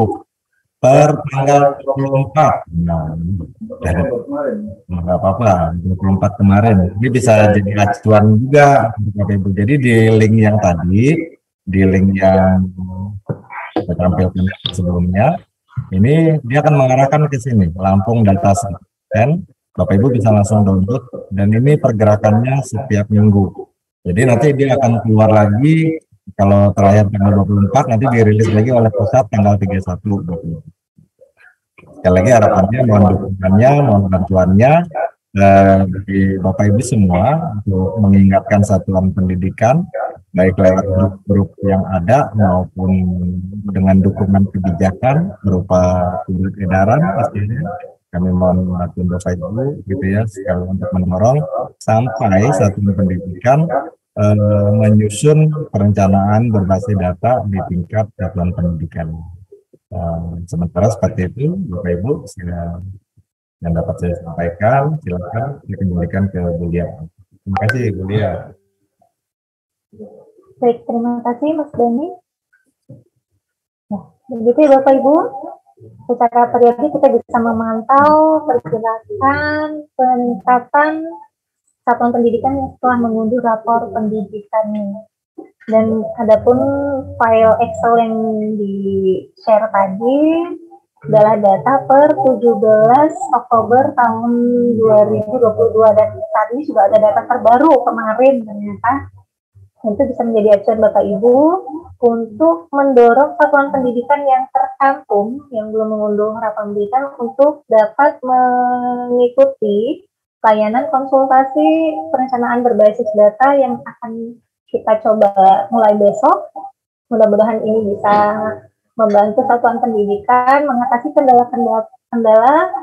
per tanggal 24. Nah, nggak apa-apa, 24 kemarin. Ini bisa jadi acuan juga Bapak Ibu. Jadi di link yang tadi, di link yang saya tampilkan sebelumnya, ini dia akan mengarahkan ke sini, Lampung Data Center. Bapak Ibu bisa langsung download, dan ini pergerakannya setiap minggu. Jadi nanti dia akan keluar lagi, kalau terakhir tanggal 24, nanti dirilis lagi oleh pusat tanggal 31. Sekali lagi harapannya, mohon dukungannya, mohon bantuannya dari Bapak Ibu semua untuk mengingatkan satuan pendidikan, baik lewat grup-grup yang ada maupun dengan dukungan kebijakan berupa surat edaran pastinya. Kami mohon bantuan Bapak Ibu gitu ya, sekali untuk mendorong sampai satuan pendidikan menyusun perencanaan berbasis data di tingkat satuan pendidikan. Sementara seperti itu, Bapak Ibu, yang dapat saya sampaikan, silakan dikembalikan ke Bu Lia. Terima kasih, Bu Lia. Baik, terima kasih Mas Dhani. Nah, begitu ya Bapak Ibu. Secara periodik kita bisa memantau pergerakan peningkatan satuan pendidikan yang setelah mengunduh rapor pendidikannya. Dan adapun file Excel yang di-share tadi, adalah data per 17 Oktober tahun 2022 dan saat ini sudah ada data terbaru kemarin ternyata. Itu bisa menjadi acuan Bapak Ibu untuk mendorong satuan pendidikan yang terkampung, yang belum mengunduh rapor pendidikan untuk dapat mengikuti layanan konsultasi perencanaan berbasis data yang akan kita coba mulai besok. Mudah-mudahan ini bisa membantu satuan pendidikan mengatasi kendala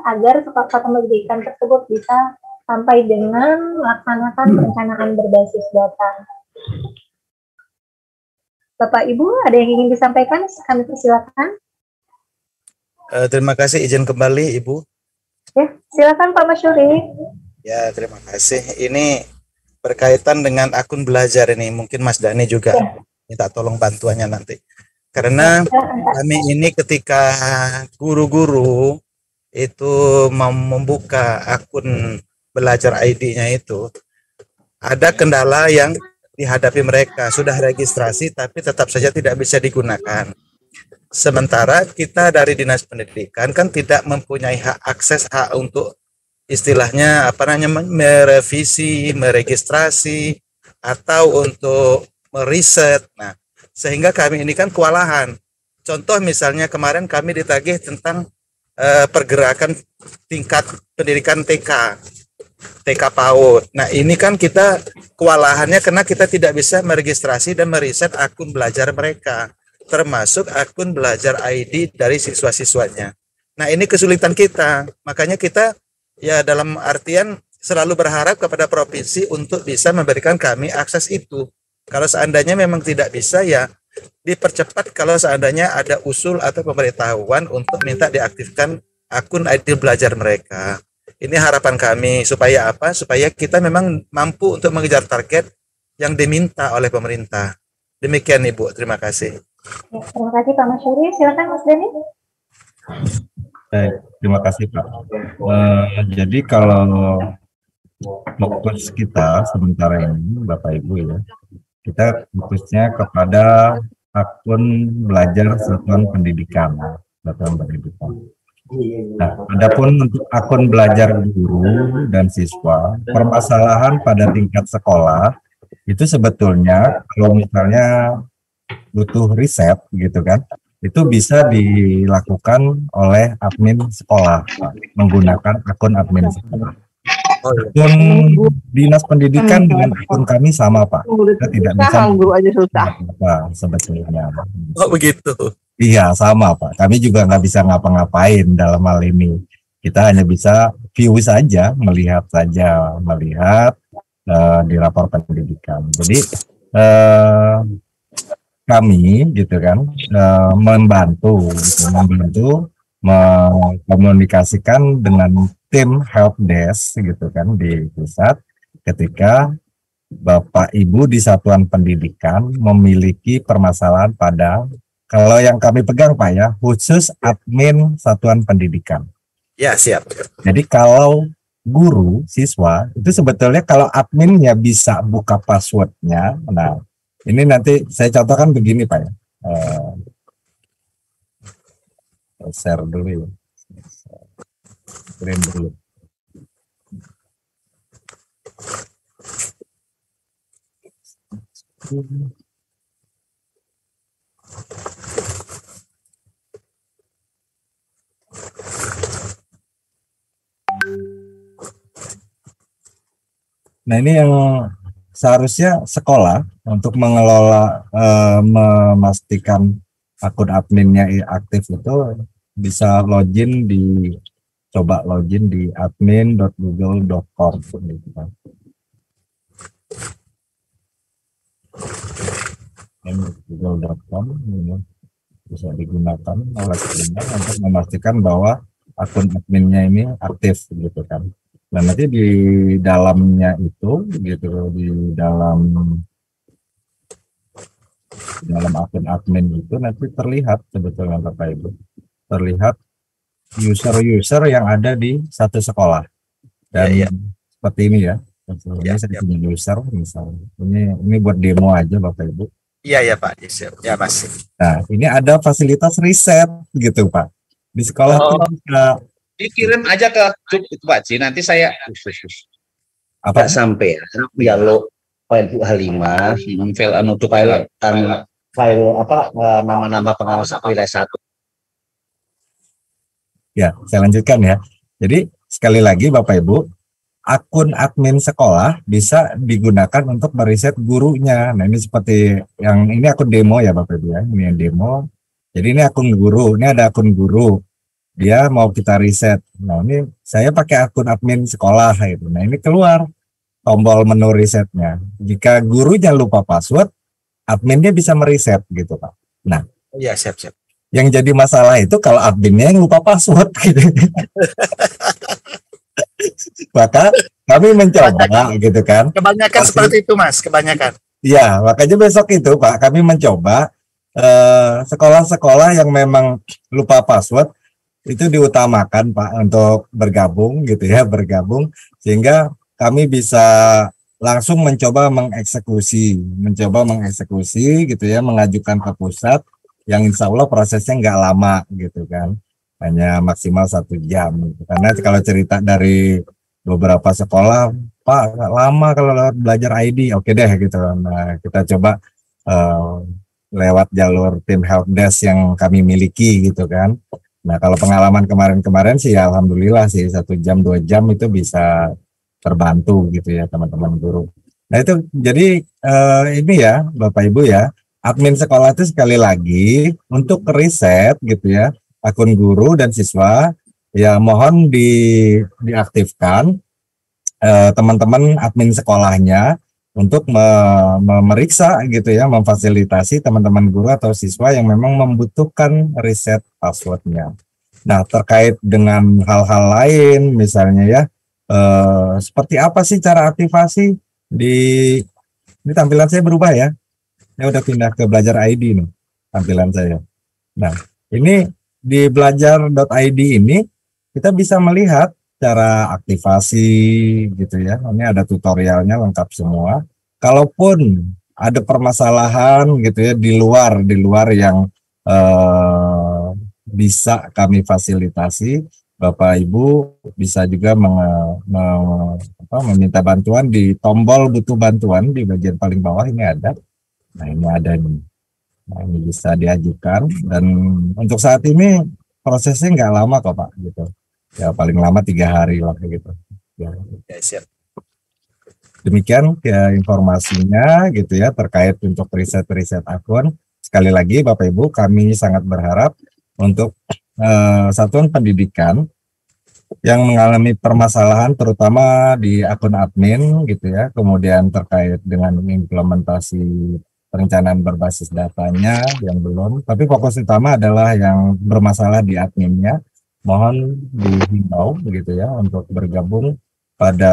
agar satuan pendidikan tersebut bisa sampai dengan melaksanakan perencanaan berbasis data. Bapak Ibu, ada yang ingin disampaikan? Kami persilakan. Terima kasih, izin kembali Ibu. Ya, silakan Pak Masyuri. Ya, terima kasih. Ini berkaitan dengan akun belajar ini. Mungkin Mas Dani juga minta tolong bantuannya nanti. Karena kami ini ketika guru-guru itu mau membuka akun belajar ID-nya itu, ada kendala yang dihadapi mereka. Sudah registrasi tapi tetap saja tidak bisa digunakan. Sementara kita dari Dinas Pendidikan kan tidak mempunyai akses untuk istilahnya merevisi, meregistrasi atau untuk meriset. Nah, sehingga kami ini kan kewalahan. Contoh misalnya kemarin kami ditagih tentang pergerakan tingkat pendidikan TK PAUD. Nah, ini kan kita kewalahannya karena kita tidak bisa meregistrasi dan meriset akun belajar mereka, termasuk akun belajar ID dari siswa-siswanya. Nah, ini kesulitan kita. Makanya kita ya dalam artian selalu berharap kepada provinsi untuk bisa memberikan kami akses itu. Kalau seandainya memang tidak bisa, ya dipercepat kalau seandainya ada usul atau pemberitahuan untuk minta diaktifkan akun ID belajar mereka. Ini harapan kami supaya apa? Supaya kita memang mampu untuk mengejar target yang diminta oleh pemerintah. Demikian Ibu, terima kasih. Ya, terima kasih Pak Masyuri. Silakan Mas Dani. Terima kasih Pak. Jadi kalau fokus kita sementara ini Bapak Ibu ya, kita fokusnya kepada akun belajar satuan pendidikan. Nah, adapun untuk akun belajar guru dan siswa, permasalahan pada tingkat sekolah itu sebetulnya kalau misalnya butuh riset gitu kan, itu bisa dilakukan oleh admin sekolah menggunakan akun admin sekolah. Akun Dinas Pendidikan dengan akun kami sama Pak. Kita tidak bisa apa sebetulnya. Oh begitu. Iya sama Pak. Kami juga nggak bisa ngapa-ngapain dalam hal ini. Kita hanya bisa view saja, melihat di rapor pendidikan. Jadi kami gitu kan membantu mengkomunikasikan dengan tim help desk gitu kan di pusat ketika Bapak Ibu di satuan pendidikan memiliki permasalahan pada, kalau yang kami pegang Pak ya, khusus admin satuan pendidikan. Ya siap. Jadi kalau guru, siswa, itu sebetulnya kalau adminnya bisa buka passwordnya, nah ini nanti saya contohkan begini Pak ya. Share dulu ya. Screen dulu. Nah ini yang seharusnya sekolah untuk mengelola, memastikan akun adminnya aktif itu bisa login di admin.google.com gitu kan. Google.com ini bisa digunakan oleh student untuk memastikan bahwa akun adminnya ini aktif gitu kan. Dan nanti di dalamnya itu gitu, di dalam akun admin itu nanti terlihat sebetulnya Bapak Ibu, terlihat user-user yang ada di satu sekolah. Dan seperti ini ya. Ini saya punya user misalnya. Ini buat demo aja Bapak Ibu. Iya ya Pak, ya masih. Nah, ini ada fasilitas riset gitu Pak. Di sekolah tuh bisa Dikirim aja ke grup itu Pak Ji, nanti saya apa? Sampai ya lo file H5, file untuk file nama-nama pengawas wilayah 1. Ya, saya lanjutkan ya. Jadi sekali lagi Bapak Ibu, akun admin sekolah bisa digunakan untuk meriset gurunya. Nah ini seperti yang ini akun demo ya Bapak Ibu ya, ini yang demo. Jadi ini akun guru, ini ada akun guru. Dia mau kita riset. Nah ini saya pakai akun admin sekolah gitu. Nah ini keluar tombol menu risetnya. Jika gurunya lupa password, adminnya bisa meriset gitu Pak. Nah, Ya, siap. yang jadi masalah itu kalau adminnya yang lupa password gitu. Maka kami mencoba gitu kan. Kebanyakan seperti itu Mas, kebanyakan. Ya, makanya besok itu Pak, kami mencoba sekolah-sekolah yang memang lupa password itu diutamakan Pak untuk bergabung gitu ya, sehingga kami bisa langsung mencoba mengeksekusi gitu ya, mengajukan ke pusat yang insya Allah prosesnya nggak lama gitu kan, hanya maksimal 1 jam gitu. Karena kalau cerita dari beberapa sekolah Pak lama kalau belajar ID, oke deh gitu. Nah kita coba lewat jalur tim helpdesk yang kami miliki gitu kan. Nah kalau pengalaman kemarin sih ya alhamdulillah sih 1 jam 2 jam itu bisa terbantu gitu ya teman-teman guru. Nah itu jadi ini ya Bapak Ibu ya, admin sekolah itu sekali lagi untuk riset gitu ya akun guru dan siswa ya mohon diaktifkan teman-teman admin sekolahnya untuk memeriksa gitu ya, memfasilitasi teman-teman guru atau siswa yang memang membutuhkan riset passwordnya. Nah terkait dengan hal-hal lain misalnya ya, seperti apa sih cara aktivasi di tampilan saya berubah ya, saya udah pindah ke belajar ID nih tampilan saya. Nah ini di belajar.id ini kita bisa melihat cara aktivasi gitu ya. Ini ada tutorialnya lengkap semua. Kalaupun ada permasalahan gitu ya di luar yang bisa kami fasilitasi, Bapak Ibu bisa juga meminta bantuan di tombol butuh bantuan di bagian paling bawah ini ada. Nah ini ada nih. Nah ini bisa diajukan dan untuk saat ini prosesnya nggak lama kok Pak gitu. Ya paling lama 3 hari lah gitu. Ya, siap. Demikian ya informasinya gitu ya terkait untuk riset akun. Sekali lagi Bapak Ibu kami sangat berharap untuk satuan pendidikan yang mengalami permasalahan terutama di akun admin gitu ya, kemudian terkait dengan implementasi perencanaan berbasis datanya yang belum, tapi fokus utama adalah yang bermasalah di adminnya. Mohon dihimbau begitu ya untuk bergabung pada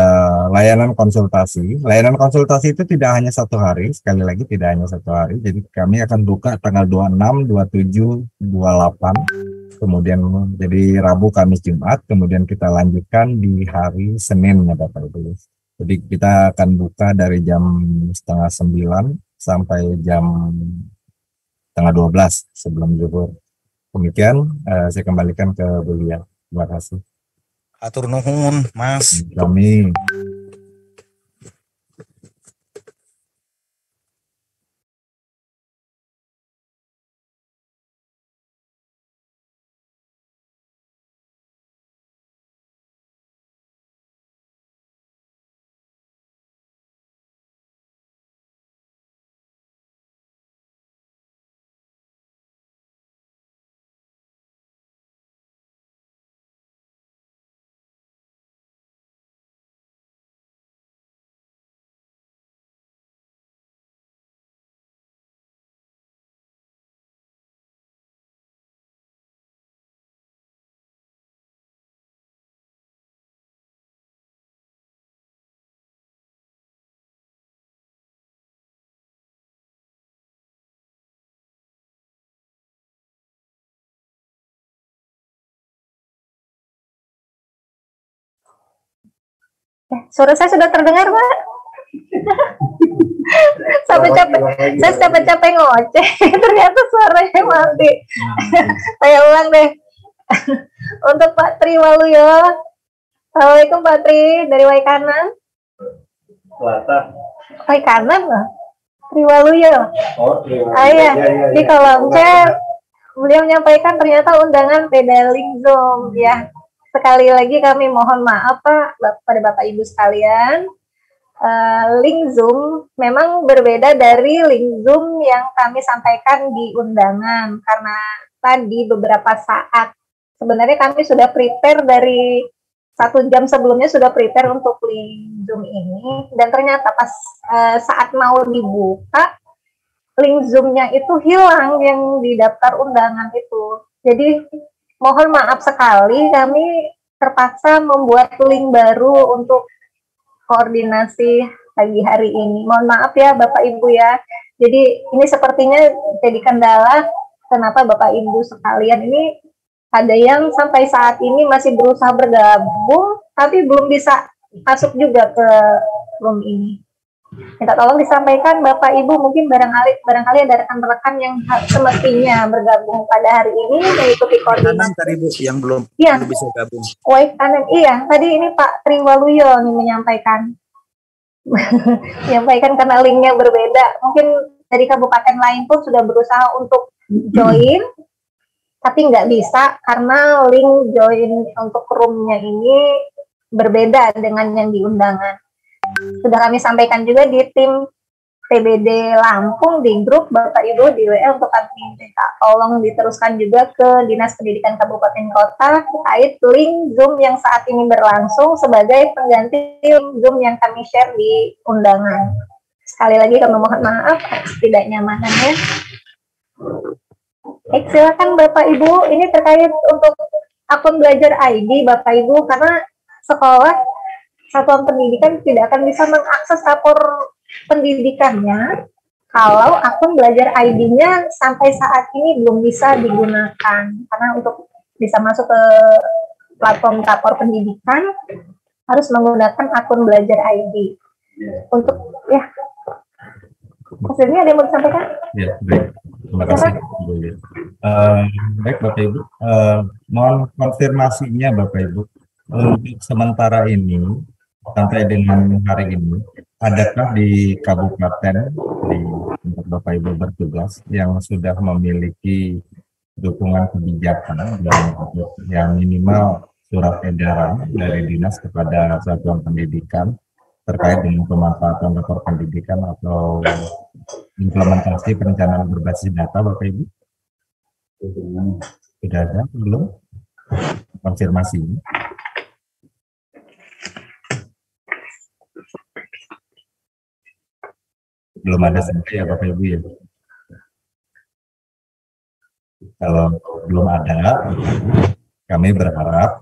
layanan konsultasi. Layanan konsultasi itu tidak hanya 1 hari, sekali lagi tidak hanya 1 hari. Jadi kami akan buka tanggal 26, 27, 28, kemudian jadi Rabu, Kamis, Jumat, kemudian kita lanjutkan di hari Senin ya Bapak Ibu. Jadi kita akan buka dari jam 8:30 sampai jam 11:30 sebelum zuhur. Demikian saya kembalikan ke Bu Lia. Terima kasih. Atur nuhun, Mas. Kami. Suara saya sudah terdengar, Pak? Saya capek-capek ngoceh, ternyata suaranya mati. Saya ulang deh. Untuk Pak Tri Waluyo. Assalamualaikum Pak Tri dari Waikanan. Selatan. Waikanan loh. Tri Waluyo. Oh, Triwaluyo. Iya. Ya. Di kolom chat beliau menyampaikan ternyata undangan beda link Zoom ya. Sekali lagi kami mohon maaf Pak pada Bapak Ibu sekalian. Link Zoom memang berbeda dari link Zoom yang kami sampaikan di undangan karena tadi beberapa saat sebenarnya kami sudah prepare dari 1 jam sebelumnya sudah prepare untuk link Zoom ini dan ternyata pas saat mau dibuka link Zoom-nya itu hilang yang di daftar undangan itu. Jadi mohon maaf sekali kami terpaksa membuat link baru untuk koordinasi pagi hari ini. Mohon maaf ya Bapak Ibu ya. Jadi ini sepertinya jadi kendala kenapa Bapak Ibu sekalian ini ada yang sampai saat ini masih berusaha bergabung tapi belum bisa masuk juga ke room ini. Minta tolong disampaikan Bapak Ibu mungkin barangkali ada rekan-rekan yang semestinya bergabung pada hari ini mengikuti koordinasi. Tadi Bu yang belum bisa gabung. Kanan iya tadi ini Pak Tri Waluyo nih menyampaikan karena linknya berbeda. Mungkin dari kabupaten lain pun sudah berusaha untuk join tapi nggak bisa karena link join untuk roomnya ini berbeda dengan yang di undangan. Sudah kami sampaikan juga di tim TBD Lampung di grup Bapak Ibu di WA untuk admin minta tolong diteruskan juga ke Dinas Pendidikan Kabupaten Kota terkait link Zoom yang saat ini berlangsung sebagai pengganti Zoom yang kami share di undangan. Sekali lagi kami mohon maaf atas tidak nyamanannya. Silakan Bapak Ibu, ini terkait untuk akun belajar ID Bapak Ibu karena sekolah satuan pendidikan tidak akan bisa mengakses rapor pendidikannya kalau akun belajar ID-nya sampai saat ini belum bisa digunakan karena untuk bisa masuk ke platform rapor pendidikan harus menggunakan akun belajar ID. Untuk hasilnya ada yang mau disampaikan? Ya, baik. Terima kasih. Baik Bapak Ibu, mohon konfirmasinya Bapak Ibu untuk sementara ini sampai dengan hari ini, adakah di kabupaten di tempat Bapak Ibu bertugas yang sudah memiliki dukungan kebijakan yang minimal surat edaran dari dinas kepada satuan pendidikan terkait dengan pemanfaatan rapor pendidikan atau implementasi perencanaan berbasis data Bapak Ibu? Sudah ada belum? Konfirmasi ini. Belum ada sampai ya Bapak Ibu ya. Kalau belum ada, kami berharap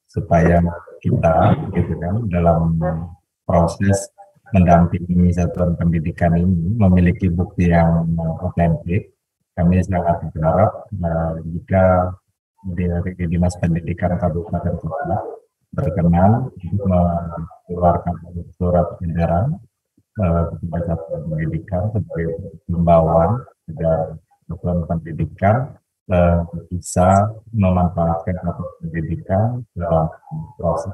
supaya kita gitu kan dalam proses mendampingi satuan pendidikan ini memiliki bukti yang otentik. Kami sangat berharap jika dari Dinas Pendidikan Kabupaten Kota berkenan untuk mengeluarkan surat edaran kepada satuan pendidikan sebagai himbauan agar satuan pendidikan bisa memanfaatkan rapor pendidikan dalam proses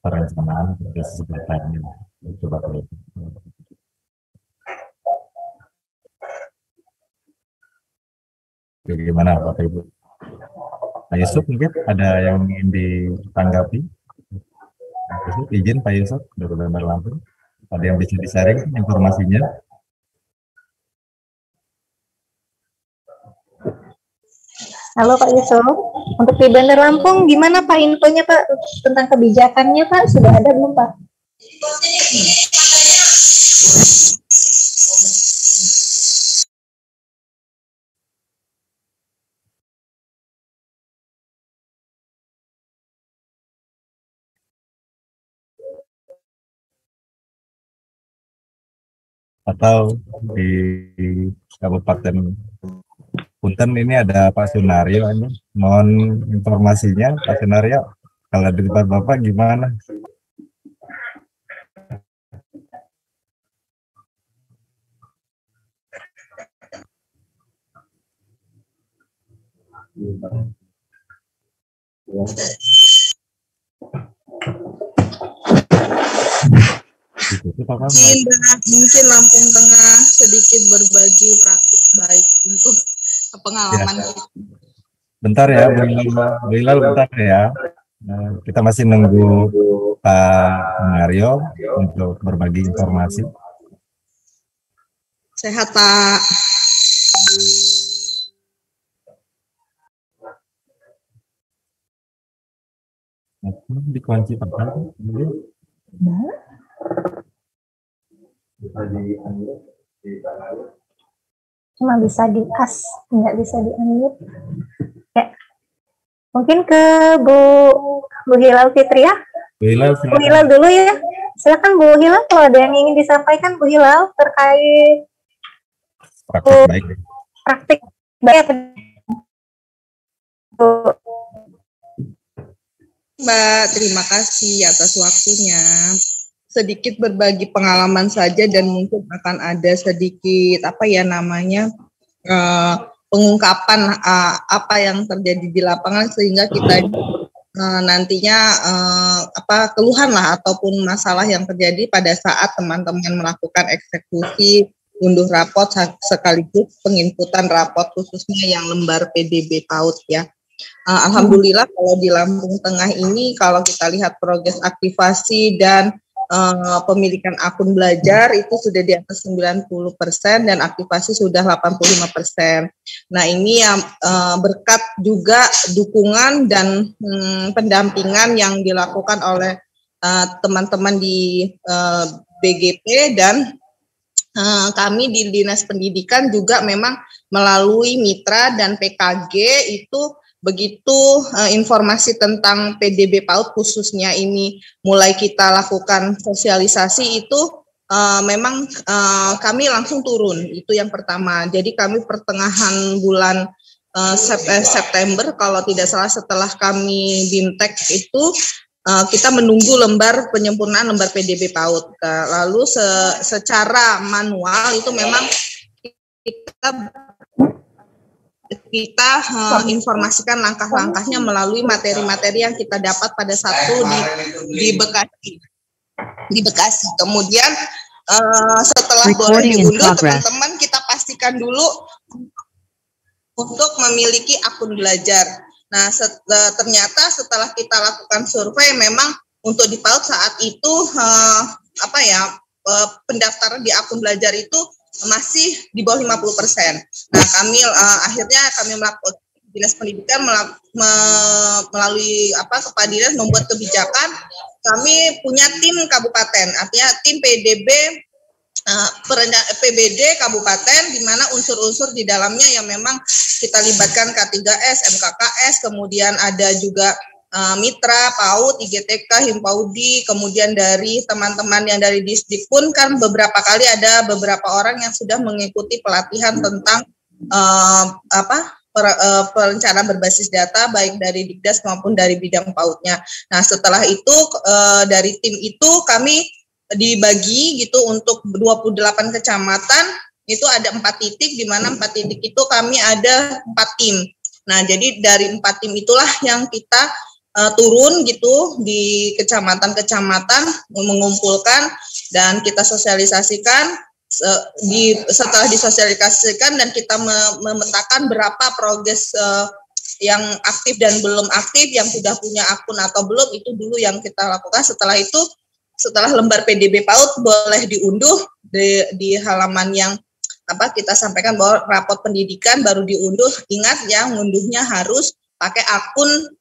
perencanaan berbasis datanya. Coba lihat. Bagaimana Bapak Ibu? Pak Yusuf mungkin ada yang ingin ditanggapi? Pak Yusuf, izin Pak Yusuf dari Bandar Lampung. Ada yang bisa di-sharing informasinya? Halo Pak Yusuf, untuk di Bandar Lampung gimana Pak infonya Pak tentang kebijakannya Pak? Sudah ada belum Pak? Atau di Kabupaten Punten ini ada Pak Sunario ini. Mohon informasinya Pak Sunario. Kalau di tempat Bapak gimana? Mungkin Lampung Tengah sedikit berbagi praktik baik untuk pengalaman Ya. Bentar ya, Bu Hilal, bentar ya. Kita masih nunggu Pak Mario untuk berbagi informasi. Sehat, Pak. Dikunci Pak. Cuma bisa di-as, nggak bisa di-unmute. Ya. Mungkin ke Bu Hilal Fitri ya. Bu Hilal dulu ya. Silakan Bu Hilal, kalau ada yang ingin disampaikan Bu Hilal terkait praktik baik. Mbak, terima kasih atas waktunya. Sedikit berbagi pengalaman saja dan mungkin akan ada sedikit pengungkapan apa yang terjadi di lapangan sehingga kita nantinya keluhan lah ataupun masalah yang terjadi pada saat teman-teman melakukan eksekusi unduh rapot sekaligus penginputan rapot khususnya yang lembar PDB PAUD ya. Alhamdulillah kalau di Lampung Tengah ini kalau kita lihat progres aktivasi dan pemilikan akun belajar itu sudah di atas 90% dan aktivasi sudah 85%. Nah ini yang berkat juga dukungan dan pendampingan yang dilakukan oleh teman-teman di BGP dan kami di Dinas Pendidikan juga memang melalui mitra dan PKG itu begitu informasi tentang PDB PAUD khususnya ini mulai kita lakukan sosialisasi itu memang kami langsung turun, itu yang pertama. Jadi kami pertengahan bulan September kalau tidak salah setelah kami BIMTEK itu kita menunggu lembar penyempurnaan lembar PDB PAUD. Lalu secara manual itu memang kita informasikan langkah-langkahnya melalui materi-materi yang kita dapat pada di Bekasi. Kemudian setelah boleh diunduh, teman-teman kita pastikan dulu untuk memiliki akun belajar. Nah, ternyata setelah kita lakukan survei, memang untuk di PAUD saat itu pendaftaran di akun belajar itu masih di bawah 50%. Nah, akhirnya kami melakukan Dinas Pendidikan melalui Kepala Dinas membuat kebijakan. Kami punya tim kabupaten, artinya tim PDB PBD kabupaten, di mana unsur-unsur di dalamnya yang memang kita libatkan K3S, MKKS, kemudian ada juga mitra, PAUD, IGTK, Himpaudi, kemudian dari teman-teman yang dari Disdik pun kan beberapa kali ada beberapa orang yang sudah mengikuti pelatihan tentang perencanaan berbasis data baik dari Dikdas maupun dari bidang PAUD-nya. Nah, setelah itu dari tim itu kami dibagi gitu untuk 28 kecamatan, itu ada 4 titik, di mana 4 titik itu kami ada 4 tim. Nah, jadi dari 4 tim itulah yang kita turun gitu di kecamatan-kecamatan mengumpulkan dan kita sosialisasikan. Setelah disosialisasikan dan kita memetakan berapa progres yang aktif dan belum aktif, yang sudah punya akun atau belum, itu dulu yang kita lakukan. Setelah itu, setelah lembar PDB PAUD boleh diunduh di halaman yang kita sampaikan bahwa rapot pendidikan baru diunduh. Ingat ya, ngunduhnya harus pakai akun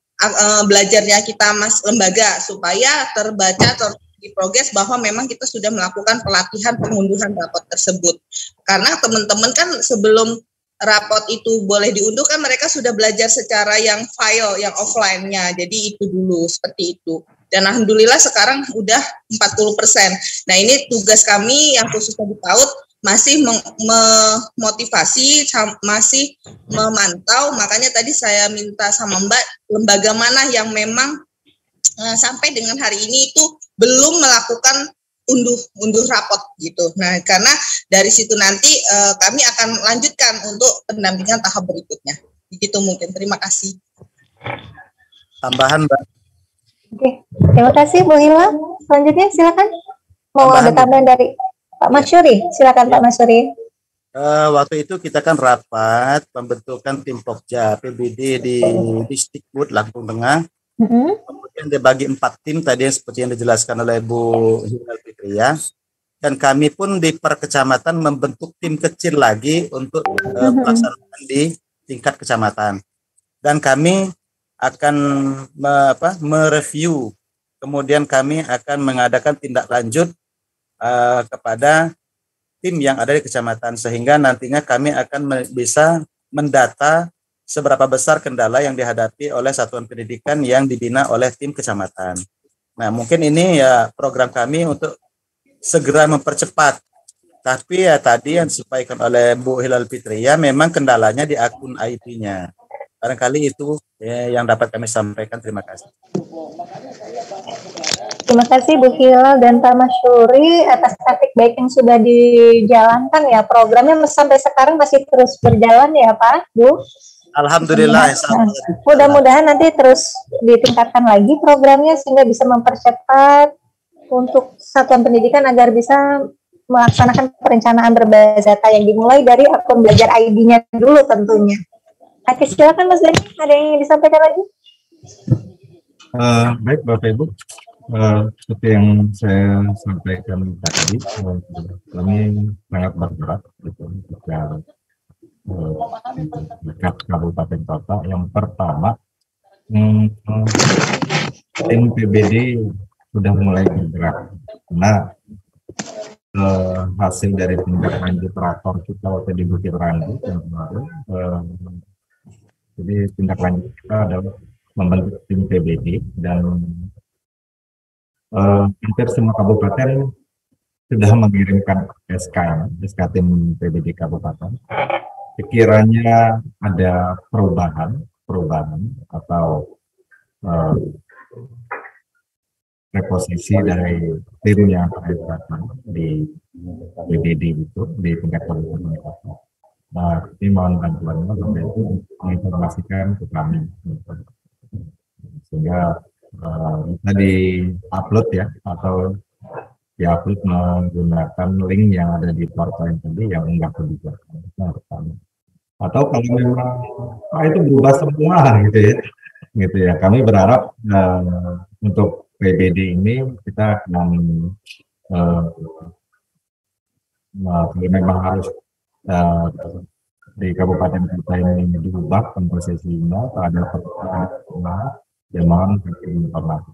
belajarnya kita lembaga supaya terbaca di progres bahwa memang kita sudah melakukan pelatihan pengunduhan rapot tersebut. Karena teman-teman kan sebelum rapot itu boleh diunduh kan mereka sudah belajar secara yang file, yang offline-nya. Jadi itu dulu, seperti itu. Dan alhamdulillah sekarang udah 40%. Nah, ini tugas kami yang khususnya di PAUD masih memotivasi, masih memantau. Makanya tadi saya minta sama Mbak, lembaga mana yang memang sampai dengan hari ini itu belum melakukan unduh rapot gitu. Nah, karena dari situ nanti kami akan lanjutkan untuk pendampingan tahap berikutnya. Begitu mungkin. Terima kasih. Tambahan, Mbak. Oke, terima kasih Bu Hila. Selanjutnya silakan. Mau ada tambahan dari Pak Masyuri? Silakan Pak Masyuri. Waktu itu kita kan rapat pembentukan tim Pokja PBD di Distikbud Lampung Tengah. Kemudian dibagi 4 tim tadi seperti yang dijelaskan oleh Bu Hilal Fitria. Dan kami pun di per kecamatan membentuk tim kecil lagi untuk pelaksanaan di tingkat kecamatan. Dan kami akan mereview, kemudian kami akan mengadakan tindak lanjut kepada tim yang ada di kecamatan, sehingga nantinya kami akan bisa mendata seberapa besar kendala yang dihadapi oleh satuan pendidikan yang dibina oleh tim kecamatan. Nah, mungkin ini ya program kami untuk segera mempercepat. Tapi ya tadi yang disampaikan oleh Bu Hilal Fitria, memang kendalanya di akun IP-nya. Barangkali itu yang dapat kami sampaikan. Terima kasih. Terima kasih Bu Hilal dan Pak Masyuri atas praktik baik yang sudah dijalankan ya. Programnya sampai sekarang masih terus berjalan ya Pak, Bu? Alhamdulillah. Mudah-mudahan nanti terus ditingkatkan lagi programnya sehingga bisa mempercepat untuk satuan pendidikan agar bisa melaksanakan perencanaan berbasis data yang dimulai dari akun belajar ID-nya dulu tentunya. Oke, silakan Mas Dani, ada yang ingin disampaikan lagi? Baik Bapak Ibu, seperti yang saya sampaikan tadi, kami sangat bergerak gitu, dekat kabupaten kota. Yang pertama, tim PBD sudah mulai bergerak. Nah, hasil dari tindak lanjut rakor kita waktu di Bukit Ranggi yang kemarin, jadi tindak lanjut kita adalah membentuk tim PBD dan hampir semua kabupaten sudah mengirimkan SK tim PBD kabupaten. Sekiranya ada perubahan atau reposisi dari tim yang terlibat di PBD itu di tingkat kabupaten kota. Nah, ini mohon bantuannya Bapak itu menginformasikan ke kami, sehingga bisa di-upload ya, atau di-upload menggunakan link yang ada di portal yang tadi yang unggah kebijakan. Atau kalau memang itu berubah semua gitu ya, kami berharap untuk PBD ini kita akan kalau memang harus di kabupaten kota ini diubah komposisinya pada pertama ya mohon informasi.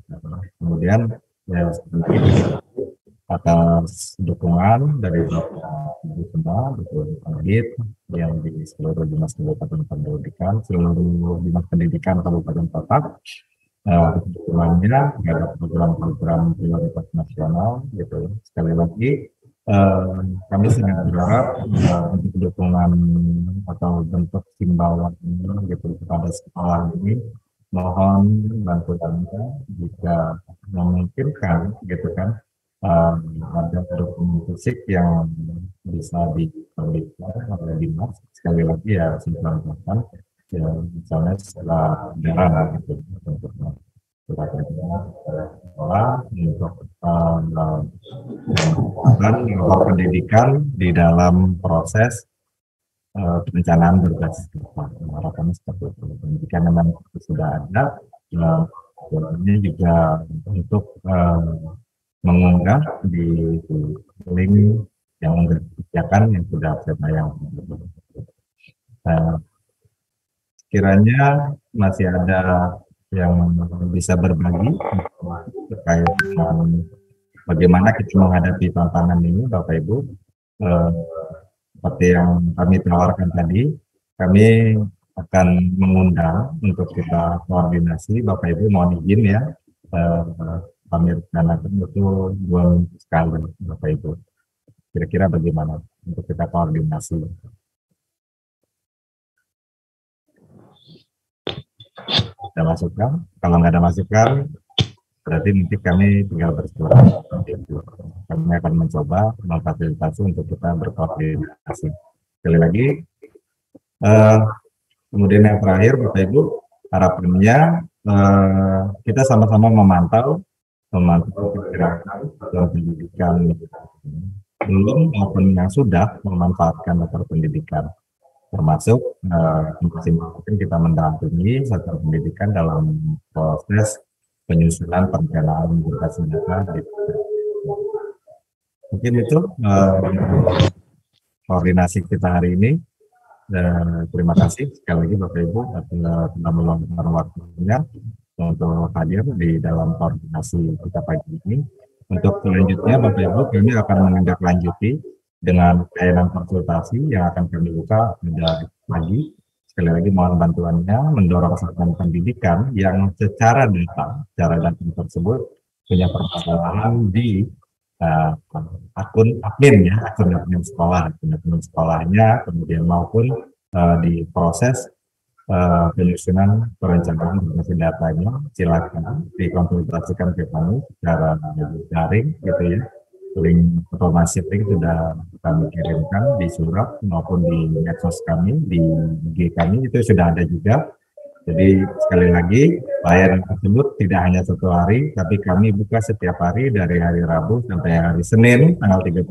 Kemudian ya atas dukungan dari semua betul audit yang di seluruh dinas kabupaten pendidikan, seluruh dinas pendidikan kabupaten kota, dukungannya terhadap program-program prioritas nasional gitu. Sekali lagi kami sangat berharap untuk dukungan atau bentuk himbauan gitu kepada sekolah ini, mohon bantuannya jika memungkinkan gitu kan, ada dokumen fisik yang bisa diterbitkan oleh dinas. Sekali lagi ya simpulkan ya, misalnya setelah daerah gitu untuk sekolah untuk pendidikan di dalam proses perencanaan berbasis data. Harapannya seperti itu. Pendidikan memang sudah ada, ini juga untuk mengunggah di link yang kebijakan yang sudah saya tayangkan. Kiranya masih ada yang bisa berbagi terkait dengan bagaimana kita menghadapi tantangan ini, Bapak Ibu. Seperti yang kami tawarkan tadi, kami akan mengundang untuk kita koordinasi. Bapak Ibu mohon izin ya, kami rencanakan itu 2 minggu sekali, Bapak Ibu. Kira-kira bagaimana untuk kita koordinasi? Ada masukan? Kalau nggak ada masukan, berarti nanti kami tinggal bersuara. Kami akan mencoba memfasilitasi untuk kita berkoordinasi. Sekali lagi, Kemudian yang terakhir Bapak Ibu, harapannya kita sama-sama memantau pergerakan dalam pendidikan belum maupun yang sudah memanfaatkan daftar pendidikan, termasuk mungkin kita mendampingi sektor pendidikan dalam proses penyusunan perencanaan berbasis data. Mungkin itu koordinasi kita hari ini. Terima kasih sekali lagi Bapak Ibu telah meluangkan waktunya untuk hadir di dalam koordinasi kita pagi ini. Untuk selanjutnya Bapak Ibu, kami akan menindaklanjuti dengan layanan konsultasi yang akan kami buka pada pagi. Sekali lagi mohon bantuannya mendorong satuan pendidikan yang secara data tersebut punya permasalahan di akun admin ya, akun admin sekolahnya, kemudian maupun di proses penyusunan perencanaan berbasis datanya, silakan dikonsultasikan ke kami secara daring gitu ya. Link informasi link sudah kami kirimkan di surat maupun di medsos kami, di IG kami itu sudah ada juga. Jadi sekali lagi layanan tersebut tidak hanya 1 hari, tapi kami buka setiap hari dari hari Rabu sampai hari Senin tanggal 31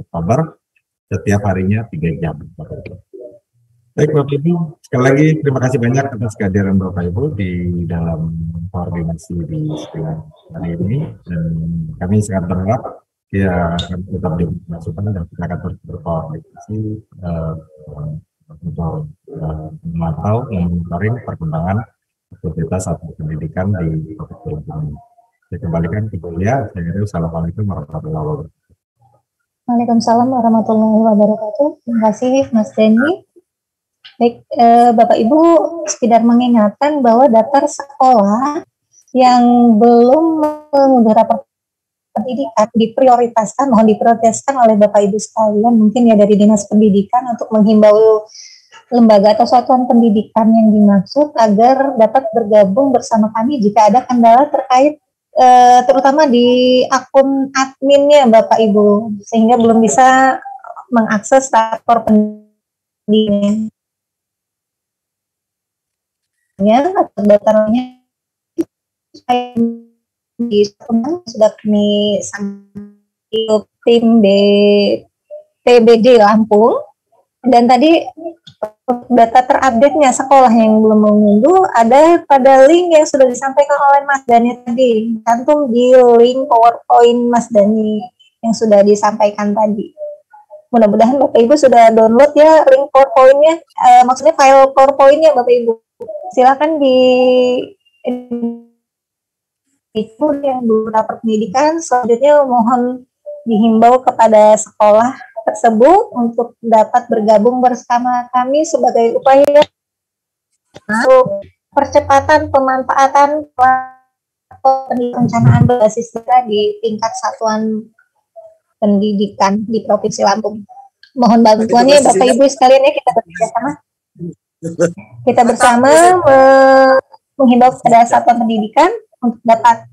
Oktober, setiap harinya 3 jam. Baik Bapak Ibu, sekali lagi terima kasih banyak atas kehadiran Bapak Ibu di dalam koordinasi di hari ini, dan kami sangat berharap ya akan tetap dimasukkan dan kita akan terus berkoordinasi untuk memantau, memonitoring perkembangan aktivitas atau pendidikan di Provinsi Lampung. Saya kembalikan ke Bulia. Assalamualaikum warahmatullahi wabarakatuh. Waalaikumsalam warahmatullahi wabarakatuh. Terima kasih Mas Denny. Baik, Bapak Ibu, sekedar mengingatkan bahwa daftar sekolah yang belum mengunduh rapor pendidikan diprioritaskan, mohon diprioritaskan oleh Bapak Ibu sekalian, mungkin ya dari Dinas Pendidikan untuk menghimbau lembaga atau satuan pendidikan yang dimaksud agar dapat bergabung bersama kami jika ada kendala terkait terutama di akun adminnya Bapak Ibu, sehingga belum bisa mengakses rapor pendidikan atau daftarnya sudah kami sampai tim PBD Lampung, dan tadi data terupdate-nya sekolah yang belum mengunduh ada pada link yang sudah disampaikan oleh Mas Dani tadi, cantum di link PowerPoint Mas Dani yang sudah disampaikan tadi. Mudah-mudahan Bapak Ibu sudah download ya link PowerPoint-nya, maksudnya file PowerPoint-nya Bapak Ibu. Silakan di itu yang beberapa pendidikan. Selanjutnya mohon dihimbau kepada sekolah tersebut untuk dapat bergabung bersama kami sebagai upaya untuk percepatan pemanfaatan perencanaan berbasis data di tingkat satuan pendidikan di Provinsi Lampung. Mohon bantuannya Bapak Ibu sekalian ya, kita bekerjasama. Kita bersama menghimbau kepada satuan pendidikan untuk dapat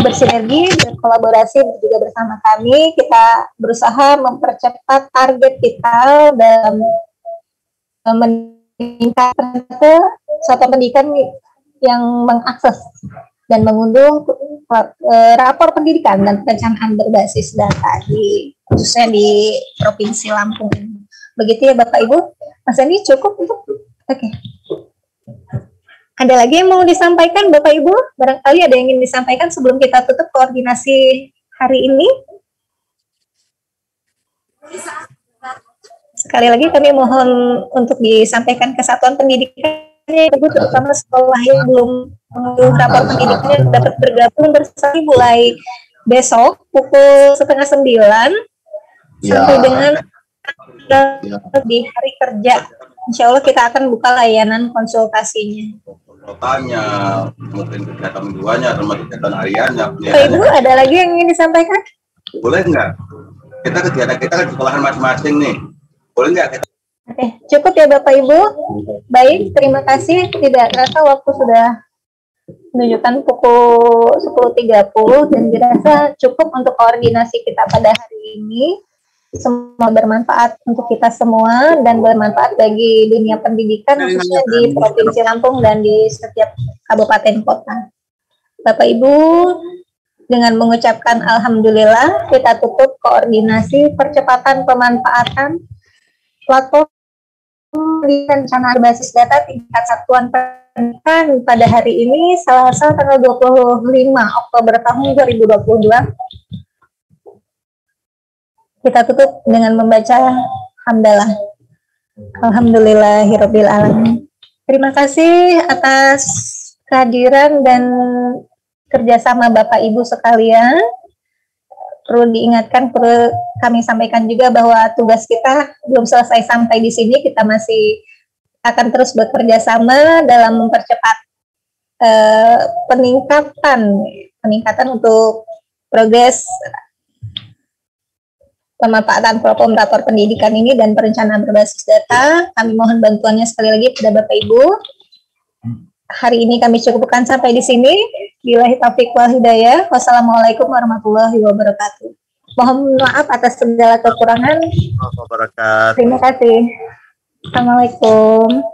bersinergi, berkolaborasi juga bersama kami. Kita berusaha mempercepat target kita dalam meningkatkan satuan pendidikan yang mengakses dan mengunduh rapor pendidikan dan perencanaan berbasis data khususnya di Provinsi Lampung. Begitu ya Bapak Ibu. Mas Andi cukup untuk oke. Ada lagi yang mau disampaikan Bapak Ibu? Barangkali ada yang ingin disampaikan sebelum kita tutup koordinasi hari ini. Sekali lagi kami mohon untuk disampaikan ke satuan pendidikannya, terutama sekolah yang belum mengunduh rapor pendidikannya dapat bergabung bersama mulai besok pukul 8:30 sampai dengan di hari kerja. Insya Allah kita akan buka layanan konsultasinya. Kotanya, mungkin kegiatan mingguannya, termasuk kegiatan hariannya. Pak Ibu, ada lagi yang ingin disampaikan? Boleh nggak? Kita kegiatan kita kan sekolahan masing-masing nih. Boleh nggak kita? Oke, cukup ya Bapak Ibu. Baik, terima kasih. Tidak terasa waktu sudah menunjukkan pukul 10.30 dan dirasa cukup untuk koordinasi kita pada hari ini. Semoga bermanfaat untuk kita semua dan bermanfaat bagi dunia pendidikan khususnya di Provinsi Lampung dan di setiap kabupaten kota. Bapak Ibu, dengan mengucapkan alhamdulillah, kita tutup koordinasi percepatan pemanfaatan platform rencana berbasis data tingkat satuan pendidikan pada hari ini Selasa tanggal 25 Oktober tahun 2022. Kita tutup dengan membaca hamdalah. Alhamdulillahirabbil alamin. Terima kasih atas kehadiran dan kerjasama Bapak Ibu sekalian. Perlu diingatkan, perlu kami sampaikan juga bahwa tugas kita belum selesai sampai di sini. Kita masih akan terus bekerja sama dalam mempercepat peningkatan untuk progres pemanfaatan platform rapor pendidikan ini dan perencanaan berbasis data. Kami mohon bantuannya sekali lagi kepada Bapak Ibu. Hari ini kami cukupkan sampai di sini. Billahi taufiq wal hidayah. Wassalamualaikum warahmatullahi wabarakatuh. Mohon maaf atas segala kekurangan. Terima kasih. Assalamualaikum.